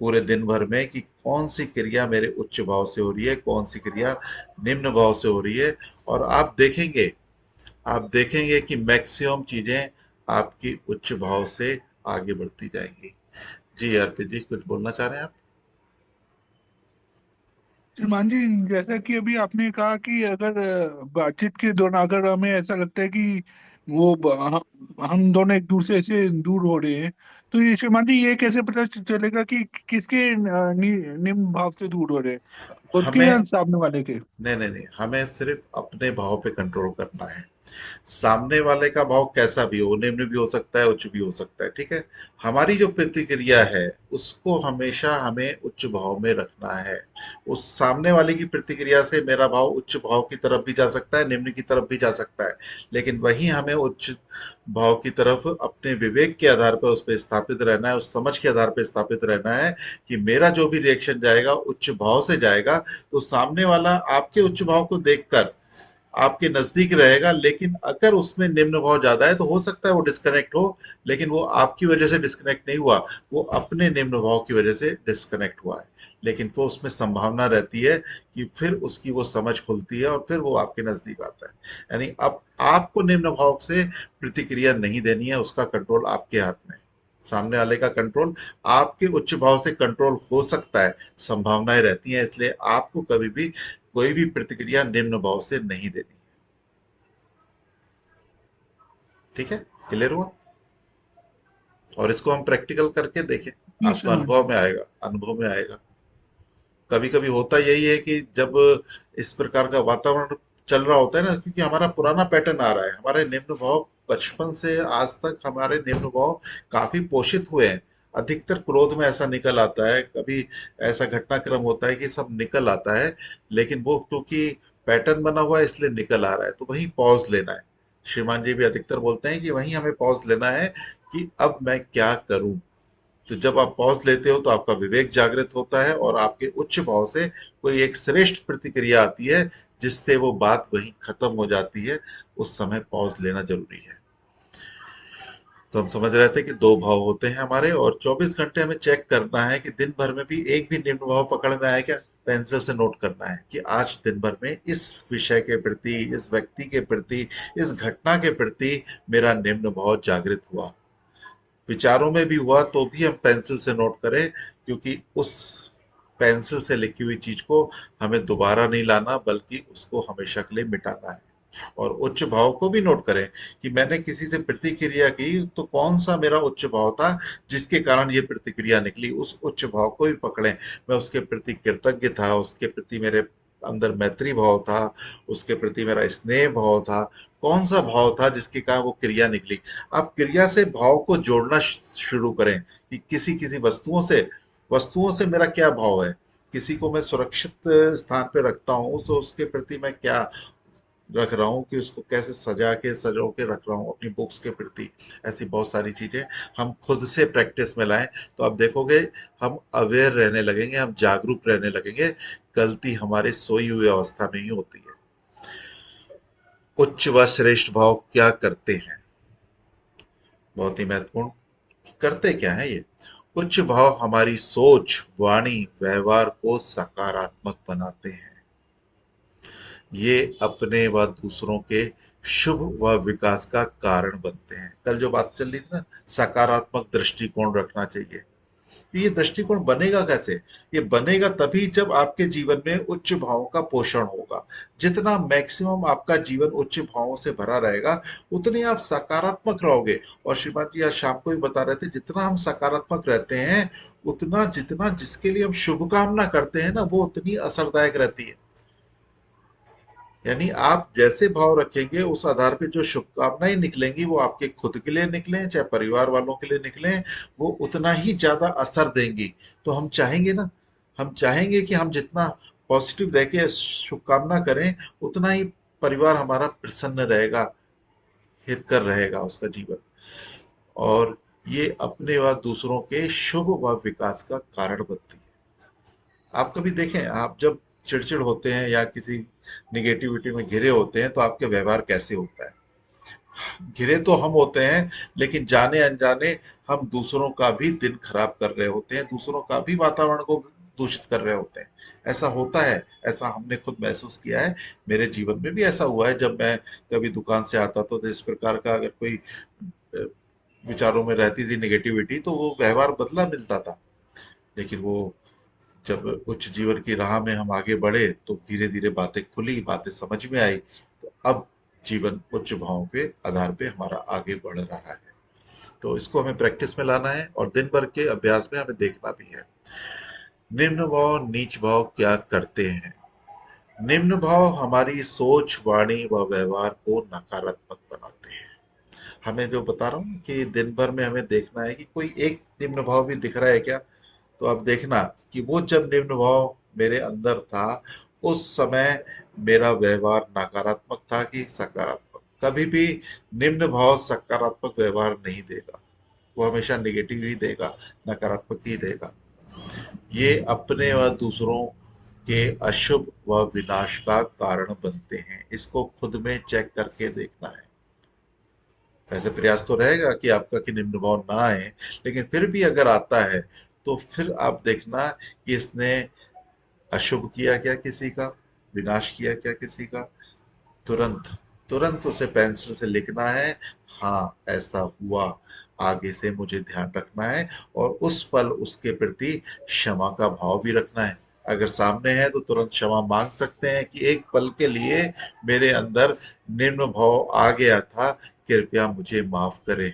पूरे दिन भर में कि कौन सी क्रिया मेरे उच्च भाव से हो रही है, कौन सी क्रिया निम्न भाव से हो रही है। और आप देखेंगे कि मैक्सिमम चीजें आपकी उच्च भाव से आगे बढ़ती जाएंगी। जी अर्पित जी, कुछ बोलना चाह रहे हैं आप? श्रीमान जी, जैसा कि अभी आपने कहा कि अगर बातचीत के दौरान अगर हमें ऐसा लगता है कि हम दोनों एक दूसरे से दूर हो रहे हैं, तो ये श्रीमान जी, ये कैसे पता चलेगा कि किसके निम्न भाव से दूर हो रहे हैं? खुद के हमें या सामने वाले के? नहीं नहीं नहीं, हमें सिर्फ अपने भाव पे कंट्रोल करना है। सामने वाले का भाव कैसा भी हो, निम्न भी हो सकता है, उच्च भी हो सकता है, ठीक है। हमारी जो प्रतिक्रिया है उसको हमेशा हमें उच्च भाव में रखना है। उस सामने वाले की प्रतिक्रिया से मेरा भाव उच्च भाव की तरफ भी जा सकता है, निम्न की तरफ भी जा सकता है, लेकिन वही हमें उच्च भाव की तरफ अपने विवेक के आधार पर उस पर स्थापित रहना है, उस समझ के आधार पर स्थापित रहना है कि मेरा जो भी रिएक्शन जाएगा उच्च भाव से जाएगा। तो सामने वाला आपके उच्च भाव को देखकर आपके नजदीक रहेगा, लेकिन अगर उसमें निम्न भाव ज्यादा है तो हो सकता है वो डिस्कनेक्ट हो, लेकिन वो आपकी वजह से डिस्कनेक्ट नहीं हुआ, वो अपने निम्न भाव की वजह से डिस्कनेक्ट हुआ है। लेकिन वो उसमें संभावना रहती है कि फिर उसकी वो समझ खुलती है और फिर वो आपके नजदीक आता है। यानी अब आपको निम्न भाव से प्रतिक्रिया नहीं देनी है, उसका कंट्रोल आपके हाथ में है। सामने वाले का कंट्रोल आपके उच्च भाव से कंट्रोल हो सकता है, संभावनाएं रहती हैं, इसलिए आपको कभी भी कोई भी प्रतिक्रिया निम्न भाव से नहीं देनी। ठीक है, क्लियर हुआ? और इसको हम प्रैक्टिकल करके देखें, जी आपको सर। अनुभव में आएगा, अनुभव में आएगा। कभी कभी होता यही है कि जब इस प्रकार का वातावरण चल रहा होता है ना, क्योंकि हमारा पुराना पैटर्न आ रहा है, हमारे निम्न भाव बचपन से आज तक हमारे निम्न भाव काफी पोषित हुए हैं। अधिकतर क्रोध में ऐसा निकल आता है, कभी ऐसा घटनाक्रम होता है कि सब निकल आता है, लेकिन वो क्योंकि पैटर्न बना हुआ है इसलिए निकल आ रहा है, तो वहीं पॉज लेना है। श्रीमान जी भी अधिकतर बोलते हैं कि वहीं हमें पॉज लेना है कि अब मैं क्या करूं। तो जब आप पॉज लेते हो तो आपका विवेक जागृत होता है और आपके उच्च भाव से कोई एक श्रेष्ठ प्रतिक्रिया आती है, जिससे वो बात वहीं खत्म हो जाती है। उस समय पॉज लेना जरूरी है। तो हम समझ रहे थे कि दो भाव होते हैं हमारे, और 24 घंटे हमें चेक करना है कि दिन भर में भी एक भी निम्न भाव पकड़ में आया क्या। पेंसिल से नोट करना है कि आज दिन भर में इस विषय के प्रति, इस व्यक्ति के प्रति, इस घटना के प्रति मेरा निम्न भाव जागृत हुआ। विचारों में भी हुआ तो भी हम पेंसिल से नोट करें, क्योंकि उस पेंसिल से लिखी हुई चीज को हमें दोबारा नहीं लाना, बल्कि उसको हमेशा के लिए मिटाना है। और उच्च भाव को भी नोट करें कि मैंने किसी से प्रतिक्रिया की तो कौन सा मेरा उच्च भाव था जिसके कारण ये प्रतिक्रिया निकली, उस उच्च भाव को भी पकड़ें। मैं उसके प्रति कृतज्ञ था, उसके प्रति मेरे अंदर मैत्री भाव था, उसके प्रति मेरा स्नेह भाव था, कौन सा भाव था जिसके कारण वो क्रिया निकली। आप क्रिया से भाव को जोड़ना शुरू करें कि किसी किसी वस्तुओं से मेरा क्या भाव है। किसी को मैं सुरक्षित स्थान पे रखता हूँ तो उसके प्रति मैं क्या रख रहा हूँ, कि उसको कैसे सजो के रख रहा हूँ अपनी बुक्स के प्रति। ऐसी बहुत सारी चीजें हम खुद से प्रैक्टिस में लाएं तो आप देखोगे हम अवेयर रहने लगेंगे, हम जागरूक रहने लगेंगे। गलती हमारे सोई हुई अवस्था में ही होती है। उच्च व श्रेष्ठ भाव क्या करते हैं, बहुत ही महत्वपूर्ण। करते क्या है ये? उच्च भाव हमारी सोच, वाणी, व्यवहार को सकारात्मक बनाते हैं। ये अपने व दूसरों के शुभ व विकास का कारण बनते हैं। कल जो बात चल रही थी ना, सकारात्मक दृष्टिकोण रखना चाहिए। तो ये दृष्टिकोण बनेगा कैसे? ये बनेगा तभी जब आपके जीवन में उच्च भावों का पोषण होगा। जितना मैक्सिमम आपका जीवन उच्च भावों से भरा रहेगा, उतने आप सकारात्मक रहोगे। और श्रीमान जी आज शाम को ही बता रहे थे, जितना हम सकारात्मक रहते हैं उतना, जितना जिसके लिए हम शुभकामना करते हैं ना, वो उतनी असरदायक रहती है। यानी आप जैसे भाव रखेंगे उस आधार पे जो शुभकामनाएं निकलेंगी वो आपके खुद के लिए निकलें चाहे परिवार वालों के लिए निकलें, वो उतना ही ज्यादा असर देंगी। तो हम चाहेंगे ना, हम चाहेंगे कि हम जितना पॉजिटिव रह के शुभकामना करें, उतना ही परिवार हमारा प्रसन्न रहेगा, हितकर रहेगा उसका जीवन। और ये अपने व दूसरों के शुभ व विकास का कारण बनती है। आप कभी देखें, आप जब चिड़चिड़ होते हैं या किसी निगेटिविटी में घिरे होते हैं तो आपके व्यवहार कैसे होता है। घिरे तो हम होते हैं, लेकिन जाने अनजाने हम दूसरों का भी दिन खराब कर रहे होते हैं, दूसरों का भी वातावरण को दूषित कर रहे होते हैं। ऐसा होता है, ऐसा हमने खुद महसूस किया है। मेरे जीवन में भी ऐसा हुआ है, जब मैं कभी दुकान से आता तो इस प्रकार का अगर कोई अ, विचारों में रहती थी निगेटिविटी, तो वो व्यवहार बदला मिलता था। लेकिन वो जब उच्च जीवन की राह में हम आगे बढ़े तो धीरे धीरे बातें खुली, बातें समझ में आई, तो अब जीवन उच्च भावों के आधार पे हमारा आगे बढ़ रहा है। तो इसको हमें प्रैक्टिस में लाना है और दिन भर के अभ्यास में हमें देखना भी है। निम्न भाव नीच भाव क्या करते हैं? निम्न भाव हमारी सोच, वाणी व व्यवहार को नकारात्मक बनाते हैं। हमें जो बता रहा हूँ कि दिन भर में हमें देखना है कि कोई एक निम्न भाव भी दिख रहा है क्या, तो आप देखना कि वो जब निम्न भाव मेरे अंदर था, उस समय मेरा व्यवहार नकारात्मक था कि सकारात्मक। कभी भी निम्न भाव सकारात्मक व्यवहार नहीं देगा, वो हमेशा नेगेटिव ही देगा, नकारात्मक ही देगा। ये अपने व दूसरों के अशुभ व विनाश का कारण बनते हैं। इसको खुद में चेक करके देखना है। वैसे प्रयास तो रहेगा कि आपका कि निम्न भाव ना आए, लेकिन फिर भी अगर आता है तो फिर आप देखना कि इसने अशुभ किया क्या किसी का, विनाश किया क्या किसी का। तुरंत तुरंत उसे पेंसिल से लिखना है, हाँ ऐसा हुआ, आगे से मुझे ध्यान रखना है। और उस पल उसके प्रति क्षमा का भाव भी रखना है। अगर सामने है तो तुरंत क्षमा मांग सकते हैं कि एक पल के लिए मेरे अंदर निम्न भाव आ गया था, कृपया मुझे माफ करें।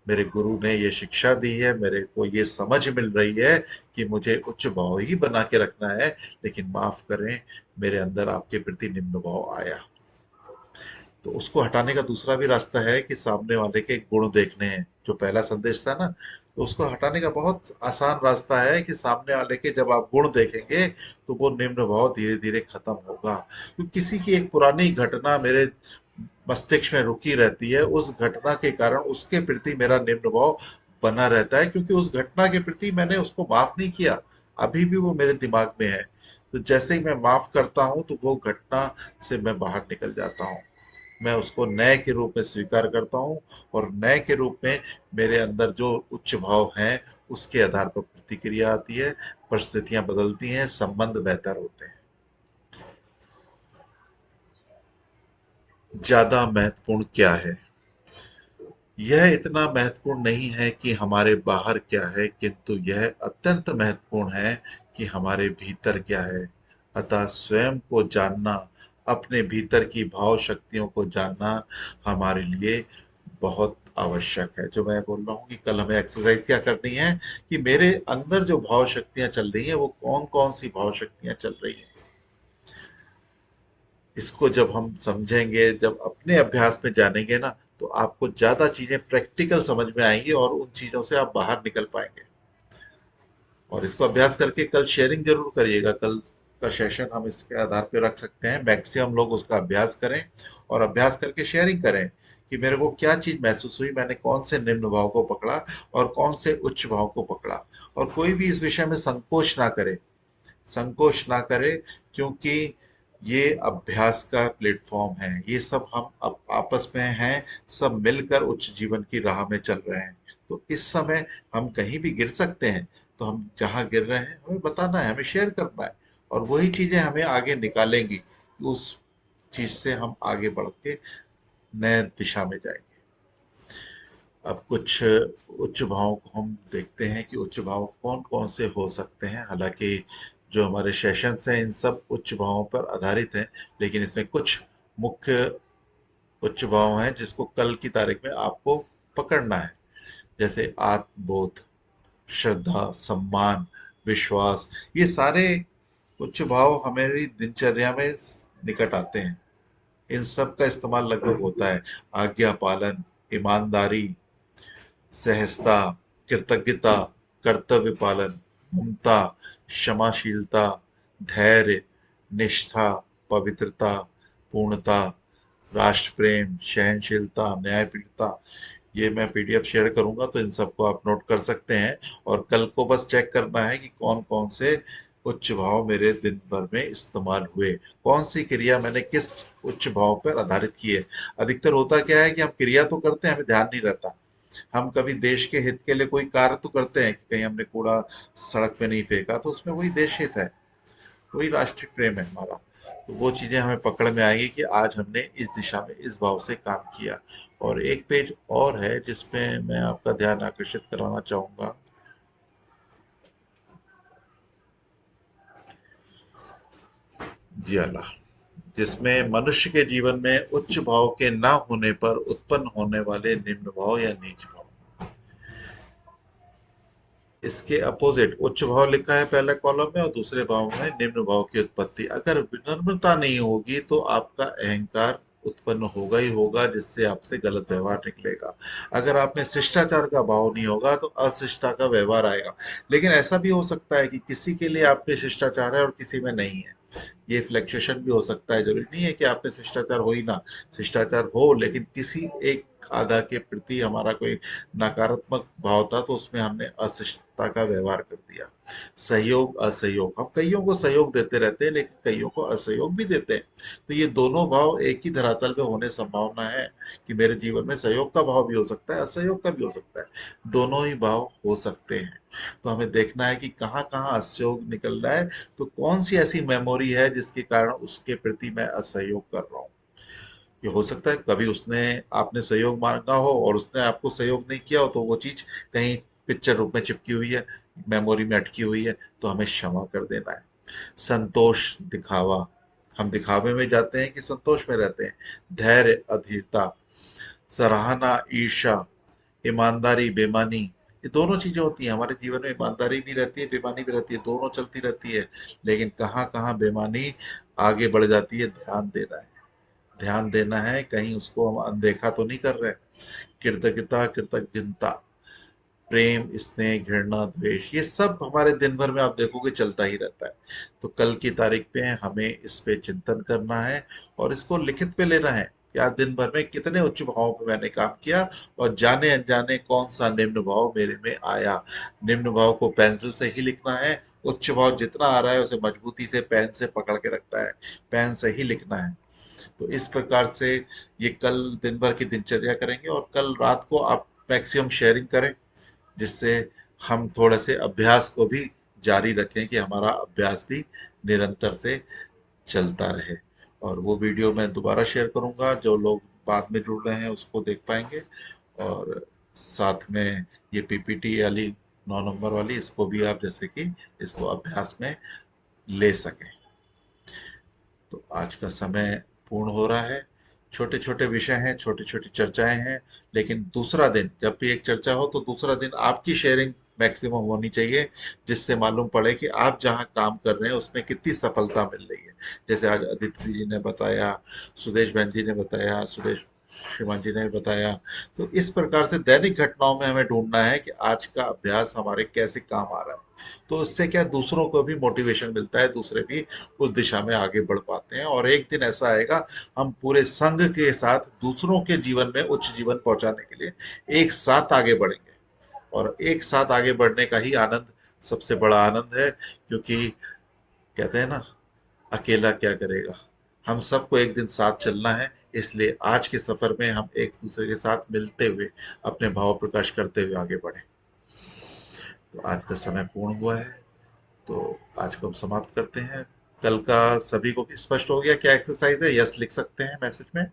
मेरे गुरु ने ये शिक्षा दी है, मेरे को ये समझ मिल रही है कि मुझे उच्च भाव ही बना के रखना है, लेकिन माफ करें, मेरे अंदर आपके प्रति निम्न भाव आया। तो उसको हटाने का दूसरा भी रास्ता है कि सामने वाले के गुण देखने हैं। जो पहला संदेश था ना, तो उसको हटाने का बहुत आसान रास्ता है कि सामने वाले के जब आप गुण देखेंगे तो वो निम्न भाव धीरे धीरे खत्म होगा। क्योंकि किसी की एक पुरानी घटना मेरे मस्तिष्क में रुकी रहती है, उस घटना के कारण उसके प्रति मेरा निम्न भाव बना रहता है, क्योंकि उस घटना के प्रति मैंने उसको माफ नहीं किया, अभी भी वो मेरे दिमाग में है। तो जैसे ही मैं माफ करता हूं तो वो घटना से मैं बाहर निकल जाता हूँ। मैं उसको नए के रूप में स्वीकार करता हूँ, और नए के रूप में मेरे अंदर जो उच्च भाव हैं उसके आधार पर प्रतिक्रिया आती है, परिस्थितियां बदलती हैं, संबंध बेहतर होते हैं। ज्यादा महत्वपूर्ण क्या है? यह इतना महत्वपूर्ण नहीं है कि हमारे बाहर क्या है, किंतु यह अत्यंत महत्वपूर्ण है कि हमारे भीतर क्या है। अतः स्वयं को जानना, अपने भीतर की भाव शक्तियों को जानना हमारे लिए बहुत आवश्यक है। जो मैं बोल रहा हूँ कि कल हमें एक्सरसाइज क्या करनी है कि मेरे अंदर जो भाव शक्तियां चल रही हैं वो कौन कौन सी भाव शक्तियां चल रही हैं। इसको जब हम समझेंगे, जब अपने अभ्यास में जानेंगे ना, तो आपको ज्यादा चीजें प्रैक्टिकल समझ में आएंगी और उन चीजों से आप बाहर निकल पाएंगे। और इसको अभ्यास करके कल शेयरिंग जरूर करिएगा। कल का सेशन हम इसके आधार पे रख सकते हैं, मैक्सिमम लोग उसका अभ्यास करें और अभ्यास करके शेयरिंग करें कि मेरे को क्या चीज महसूस हुई, मैंने कौन से निम्न भाव को पकड़ा और कौन से उच्च भाव को पकड़ा। और कोई भी इस विषय में संकोच ना करे, संकोच ना करे, क्योंकि ये अभ्यास का प्लेटफॉर्म है। ये सब हम आपस में हैं, सब मिलकर उच्च जीवन की राह में चल रहे हैं। तो इस समय हम कहीं भी गिर सकते हैं, तो हम जहाँ गिर रहे हैं हमें बताना है, हमें शेयर करना है, और वही चीजें हमें आगे निकालेंगी कि उस चीज से हम आगे बढ़ के नए दिशा में जाएंगे। अब कुछ उच्च भाव को हम देखते हैं कि उच्च भाव कौन कौन से हो सकते हैं। हालांकि जो हमारे सेशंस हैं इन सब उच्च भावों पर आधारित हैं, लेकिन इसमें कुछ मुख्य उच्च भाव हैं जिसको कल की तारीख में आपको पकड़ना है। जैसे आत्मबोध, श्रद्धा, सम्मान, विश्वास, ये सारे उच्च भाव हमारी दिनचर्या में निकट आते हैं। इन सब का इस्तेमाल लगभग होता है। आज्ञा पालन, ईमानदारी, सहजता, कृतज्ञता, कर्तव्य पालन, ममता, क्षमाशीलता, धैर्य, निष्ठा, पवित्रता, पूर्णता, राष्ट्र प्रेम, सहनशीलता, न्यायप्रियता। ये मैं पीडीएफ शेयर करूंगा तो इन सबको आप नोट कर सकते हैं। और कल को बस चेक करना है कि कौन कौन से उच्च भाव मेरे दिन भर में इस्तेमाल हुए, कौन सी क्रिया मैंने किस उच्च भाव पर आधारित की है। अधिकतर होता क्या है कि हम क्रिया तो करते हैं, हमें ध्यान नहीं रहता। हम कभी देश के हित के लिए कोई कार्य तो करते हैं कि कहीं हमने कूड़ा सड़क पे नहीं फेंका, तो उसमें वही देश हित है, वही राष्ट्रीय प्रेम है हमारा। तो वो चीजें हमें पकड़ में आएगी कि आज हमने इस दिशा में इस भाव से काम किया। और एक पेज और है जिसमें मैं आपका ध्यान आकर्षित कराना चाहूंगा। जी अल्लाह, जिसमें मनुष्य के जीवन में उच्च भाव के ना होने पर उत्पन्न होने वाले निम्न भाव या नीच भाव। इसके अपोजिट उच्च भाव लिखा है पहले कॉलम में और दूसरे भाव में निम्न भाव की उत्पत्ति। अगर विनम्रता नहीं होगी तो आपका अहंकार उत्पन्न होगा ही होगा, जिससे आपसे गलत व्यवहार निकलेगा। अगर आप में शिष्टाचार का भाव नहीं होगा तो अशिष्टा का व्यवहार आएगा। लेकिन ऐसा भी हो सकता है कि किसी के लिए आप में शिष्टाचार है और किसी में नहीं है। ये फ्लक्चुएशन भी हो सकता है, जरूरी नहीं है कि आप में शिष्टाचार हो ही ना। शिष्टाचार हो, लेकिन किसी एक आधा के प्रति हमारा कोई नकारात्मक भाव था तो उसमें हमने अशिष्टता का व्यवहार कर दिया। सहयोग असहयोग, हम कईयों को सहयोग देते रहते हैं लेकिन कईयों को असहयोग भी देते हैं। तो ये दोनों भाव एक ही धरातल पे होने संभावना है कि मेरे जीवन में सहयोग का भाव भी हो सकता है, असहयोग का भी हो सकता है। दोनों ही भाव हो सकते हैं। तो हमें देखना है कि कहाँ कहाँ असहयोग निकल रहा है, तो कौन सी ऐसी मेमोरी है जिसके कारण उसके प्रति मैं असहयोग कर रहा हूँ। ये हो सकता है कभी उसने आपने सहयोग मांगा हो और उसने आपको सहयोग नहीं किया हो, तो वो चीज कहीं पिक्चर रूप में चिपकी हुई है, मेमोरी में अटकी हुई है, तो हमें क्षमा कर देना है। संतोष दिखावा, हम दिखावे में जाते हैं कि संतोष में रहते हैं। धैर्य अधीरता, सराहना ईर्ष्या, ईमानदारी बेईमानी, ये दोनों चीजें होती हैं हमारे जीवन में। ईमानदारी भी रहती है, बेईमानी भी रहती है, दोनों चलती रहती है। लेकिन कहाँ कहाँ बेईमानी आगे बढ़ जाती है, ध्यान देना है। ध्यान देना है, कहीं उसको हम अनदेखा तो नहीं कर रहे। कृतज्ञता कृतज्ञता, प्रेम स्नेह घृणा द्वेष, ये सब हमारे दिन भर में आप देखोगे चलता ही रहता है। तो कल की तारीख पे हमें इस पे चिंतन करना है और इसको लिखित पे लेना है कि आज दिन भर में कितने उच्च भावों पे मैंने काम किया और जाने अनजाने कौन सा निम्न भाव मेरे में आया। निम्न भाव को पेंसिल से ही लिखना है, उच्च भाव जितना आ रहा है उसे मजबूती से पेन से पकड़ के रखना है, पेन से ही लिखना है। तो इस प्रकार से ये कल दिन भर की दिनचर्या करेंगे और कल रात को आप मैक्सिमम शेयरिंग करें, जिससे हम थोड़े से अभ्यास को भी जारी रखें कि हमारा अभ्यास भी निरंतर से चलता रहे। और वो वीडियो मैं दोबारा शेयर करूंगा, जो लोग बाद में जुड़ रहे हैं उसको देख पाएंगे। और साथ में ये पीपीटी वाली 9 नंबर वाली, इसको भी आप जैसे कि इसको अभ्यास में ले सकें। तो आज का समय पूर्ण हो रहा है। छोटे छोटे विषय हैं, छोटी छोटी चर्चाएं हैं, लेकिन दूसरा दिन जब भी एक चर्चा हो तो दूसरा दिन आपकी शेयरिंग मैक्सिमम होनी चाहिए, जिससे मालूम पड़े कि आप जहां काम कर रहे हैं उसमें कितनी सफलता मिल रही है। जैसे आज अदिति जी ने बताया, सुदेश बहन जी ने बताया, सुदेश श्रीमान जी ने बताया। तो इस प्रकार से दैनिक घटनाओं में हमें ढूंढना है कि आज का अभ्यास हमारे कैसे काम आ रहा है। तो इससे क्या दूसरों को भी मोटिवेशन मिलता है, दूसरे भी उस दिशा में आगे बढ़ पाते हैं। और एक दिन ऐसा आएगा हम पूरे संघ के साथ दूसरों के जीवन में उच्च जीवन पहुंचाने के लिए एक साथ आगे बढ़ेंगे। और एक साथ आगे बढ़ने का ही आनंद सबसे बड़ा आनंद है, क्योंकि कहते हैं ना, अकेला क्या करेगा। हम सबको एक दिन साथ चलना है, इसलिए आज के सफर में हम एक दूसरे के साथ मिलते हुए अपने भाव प्रकाश करते हुए आगे बढ़े। तो आज का समय पूर्ण हुआ है, तो आज को हम समाप्त करते हैं। कल का सभी को स्पष्ट हो गया क्या एक्सरसाइज है? यस लिख सकते हैं मैसेज में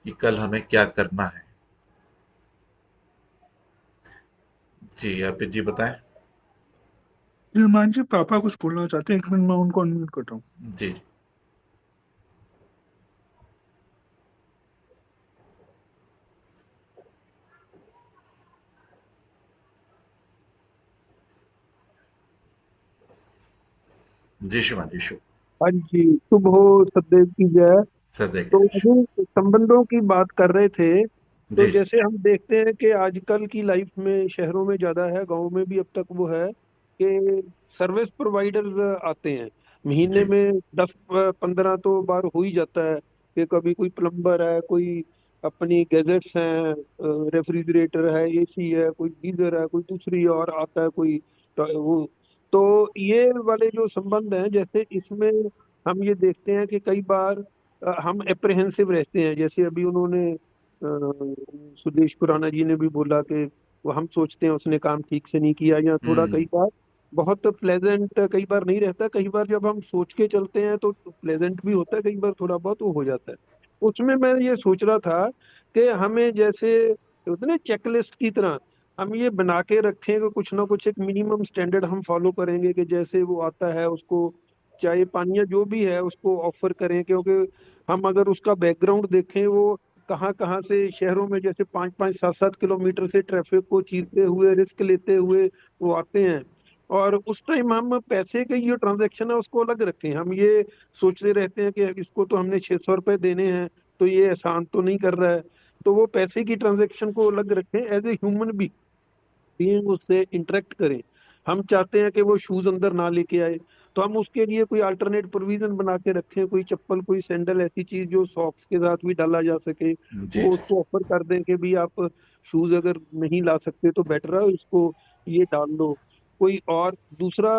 कि कल हमें क्या करना है। जी अर्पित जी बताएं। निर्माण जी, पापा कुछ बोलना चाहते हैं, 1 मिनट में उनको अनम्यूट करता हूँ। जी जी श्रीमान जी शुभ। हाँ जी, शुभ हो, सदैव की जय। सदैव तो की जय। अभी संबंधों की बात कर रहे थे, तो जी जैसे हम देखते हैं कि आजकल की लाइफ में शहरों में ज्यादा है, गांव में भी अब तक वो है कि सर्विस प्रोवाइडर्स आते हैं। महीने जी में 10-15 तो बार हो ही जाता है कि कभी कोई प्लम्बर है, कोई अपनी गैजेट्स हैं, रेफ्रिजरेटर है, एसी है, कोई गीजर है, कोई दूसरी और आता है कोई वो। तो ये वाले जो संबंध हैं, जैसे इसमें हम ये देखते हैं कि कई बार हम एप्रहेंसिव रहते हैं। जैसे अभी उन्होंने सुदेश खुराना जी ने भी बोला कि वो हम सोचते हैं उसने काम ठीक से नहीं किया, या थोड़ा हम्म कई बार बहुत प्लेजेंट कई बार नहीं रहता। कई बार जब हम सोच के चलते हैं तो प्लेजेंट भी होता है, कई बार थोड़ा बहुत वो हो जाता है। उसमें मैं ये सोच रहा था कि हमें जैसे उतने चेकलिस्ट की तरह हम ये बना के रखें कि कुछ ना कुछ एक मिनिमम स्टैंडर्ड हम फॉलो करेंगे, कि जैसे वो आता है उसको चाय पानी या जो भी है उसको ऑफर करें। क्योंकि हम अगर उसका बैकग्राउंड देखें, वो कहाँ कहाँ से शहरों में जैसे 5-5 7-7 किलोमीटर से ट्रैफिक को चीरते हुए, रिस्क लेते हुए वो आते हैं। और उस टाइम हम पैसे का जो ट्रांजैक्शन है उसको अलग रखें। हम ये सोचते रहते हैं कि इसको तो हमने 600 रुपए देने हैं, तो ये एहसान तो नहीं कर रहा है। तो वो पैसे की ट्रांजैक्शन को अलग रखें, एज ए ह्यूमन बीइंग उससे इंटरेक्ट करें। हम चाहते हैं कि वो शूज अंदर ना लेके आए, तो हम उसके लिए कोई अल्टरनेट प्रोविजन बना के रखें, कोई चप्पल, कोई सैंडल, ऐसी चीज जो सॉक्स के साथ भी डाला जा सके, जी वो जी उसको ऑफर कर दें कि भी आप शूज अगर नहीं ला सकते तो बेटर है इसको ये डाल दो। कोई और दूसरा,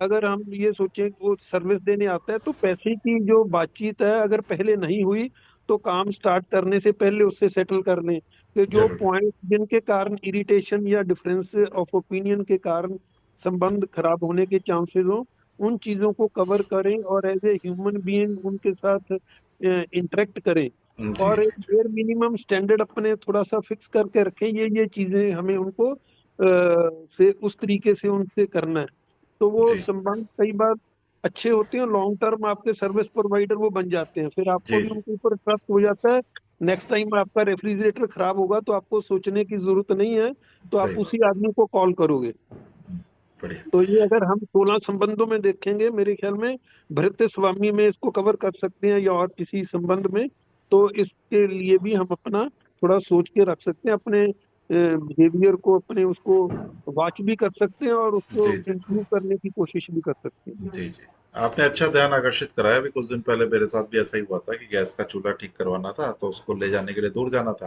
अगर हम ये सोचें कि वो सर्विस देने आता है तो पैसे की जो बातचीत है अगर पहले नहीं हुई तो काम स्टार्ट करने से पहले उससे सेटल कर लें कि जो जरूर। पॉइंट जिनके कारण इरिटेशन या डिफरेंस ऑफ ओपिनियन के कारण संबंध खराब होने के चांसेस हो, उन चीजों को कवर करें और एज ए ह्यूमन बीइंग उनके साथ इंटरेक्ट करें। जी और एक जी बेर मिनिमम स्टैंडर्ड अपने थोड़ा सा फिक्स करके रखें, ये चीजें हमें उनको से उस तरीके से उनसे करना है। तो वो जी संबंध कई बार अच्छे होते हैं, लॉन्ग टर्म आपके सर्विस प्रोवाइडर वो बन जाते हैं, फिर आपको जी भी जी। उनके ऊपर ट्रस्ट हो जाता है। नेक्स्ट टाइम आपका रेफ्रिजरेटर खराब होगा तो आपको सोचने की जरूरत नहीं है, तो सही आप बात। उसी आदमी को कॉल करोगे। बढ़िया। तो ये अगर हम 16 संबंधों में देखेंगे, मेरे ख्याल में भृत्य स्वामी में इसको कवर कर सकते हैं या और किसी संबंध में, तो इसके लिए भी हम अपना थोड़ा सोच के रख सकते हैं, अपने बिहेवियर को, अपने उसको वॉच भी कर सकते हैं और उसको जी जी इम्प्रूव करने की कोशिश भी कर सकते हैं। जी जी। आपने अच्छा ध्यान आकर्षित कराया। अभी कुछ दिन पहले मेरे साथ भी ऐसा ही हुआ था कि गैस का चूल्हा ठीक करवाना था, तो उसको ले जाने के लिए दूर जाना था।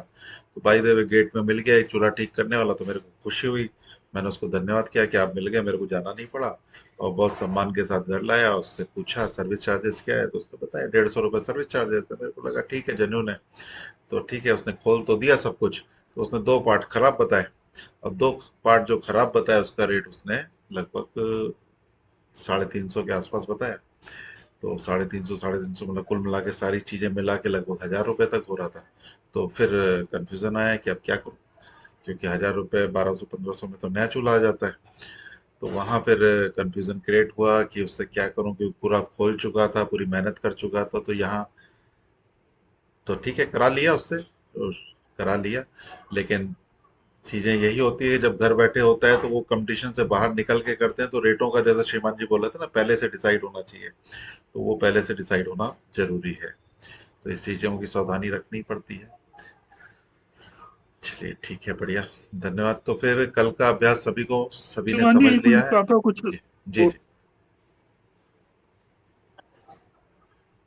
तो बाय द वे गेट में मिल गया एक चूल्हा ठीक करने वाला, तो मेरे को खुशी हुई। मैंने उसको धन्यवाद किया कि आप मिल गए, मेरे को जाना नहीं पड़ा। और बहुत सम्मान के साथ घर लाया, उससे पूछा सर्विस चार्जेस क्या है, तो उसने बताया 150 रुपये सर्विस चार्जेस है। मेरे को लगा ठीक है, जेन्युइन है। तो ठीक है, उसने खोल तो दिया सब कुछ। तो उसने दो पार्ट खराब बताए। अब दो पार्ट जो खराब बताया उसका रेट उसने लगभग 350 के आसपास बताया। तो 350 मतलब कुल मिला के सारी चीजें मिला के लगभग 1000 रुपये तक हो रहा था। तो फिर कंफ्यूजन आया कि अब क्या करूं, क्योंकि 1000 रुपये 1200 1500 में तो नया चूल्हा आ जाता है। तो वहां फिर कंफ्यूजन क्रिएट हुआ कि उससे क्या करूं, क्योंकि पूरा खोल चुका था, पूरी मेहनत कर चुका था। तो यहाँ तो ठीक है, करा लिया उससे, तो करा लिया। लेकिन चीजें यही होती है, जब घर बैठे होता है तो वो कंपटीशन से बाहर निकल के करते हैं, तो रेटों का जैसा श्रीमान जी बोले थे ना, पहले से डिसाइड होना चाहिए। तो वो पहले से डिसाइड होना जरूरी है। तो इस चीजों की सावधानी रखनी पड़ती है। चलिए ठीक है, बढ़िया। धन्यवाद। तो फिर कल का अभ्यास सभी ने शिवानी समझ जी कुछ लिया है। चाहता हो कुछ? जी जी जी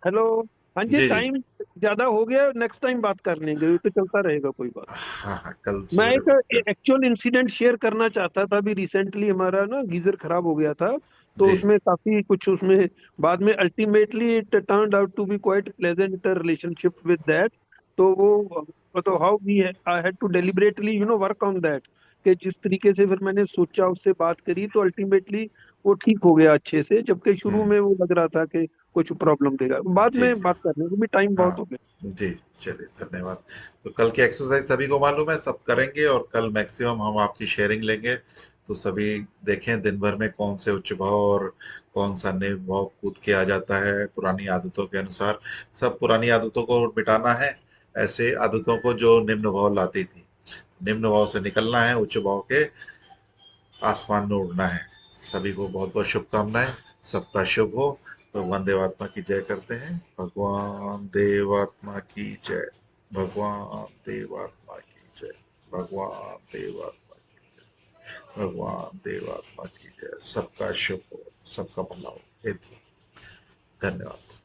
हेलो। हाँ जी, जी जी। टाइम ज्यादा हो गया, नेक्स्ट टाइम बात कर लेंगे, ये तो चलता रहेगा, कोई बात नहीं। हाँ हाँ, कल मैं सवेरे एक बात कर। एक्चुअल इंसिडेंट शेयर करना चाहता था। अभी रिसेंटली हमारा ना गीजर खराब हो गया था, तो जी उसमें काफी कुछ उसमें बाद में ultimately it turned out to be quite pleasant relationship with that. तो वो तो how we I had to deliberately work on that, कि जिस तरीके से फिर मैंने सोचा, उससे बात करी, तो अल्टीमेटली वो ठीक हो गया अच्छे से, जबकि शुरू हम्म। में वो लग रहा था कि कुछ प्रॉब्लम देगा। बाद जी में जी। बात करने को भी टाइम बहुत हाँ हो गया। जी। चलिए धन्यवाद। तो कल की एक्सरसाइज सभी को मालूम है, सब करेंगे, और कल मैक्सिमम हम आपकी शेयरिंग लेंगे। तो सभी देखें दिन भर में कौन से उच्च भाव और कौन सा निम्न भाव कूद के आ जाता है पुरानी आदतों के अनुसार। सब पुरानी आदतों को मिटाना है, ऐसे आदतों को जो निम्न भाव लाती थी। निम्न भाव से निकलना है, उच्च भाव के आसमान में उड़ना है। सभी को बहुत बहुत शुभकामनाएं। सबका शुभ हो। तो वंदे की जय करते हैं। भगवान देवात्मा की जय। भगवान देवात्मा की जय। भगवान देवात्मा की जय। भगवान देवात्मा की जय। सबका शुभ हो, सबका भला हो। हेतु। धन्यवाद।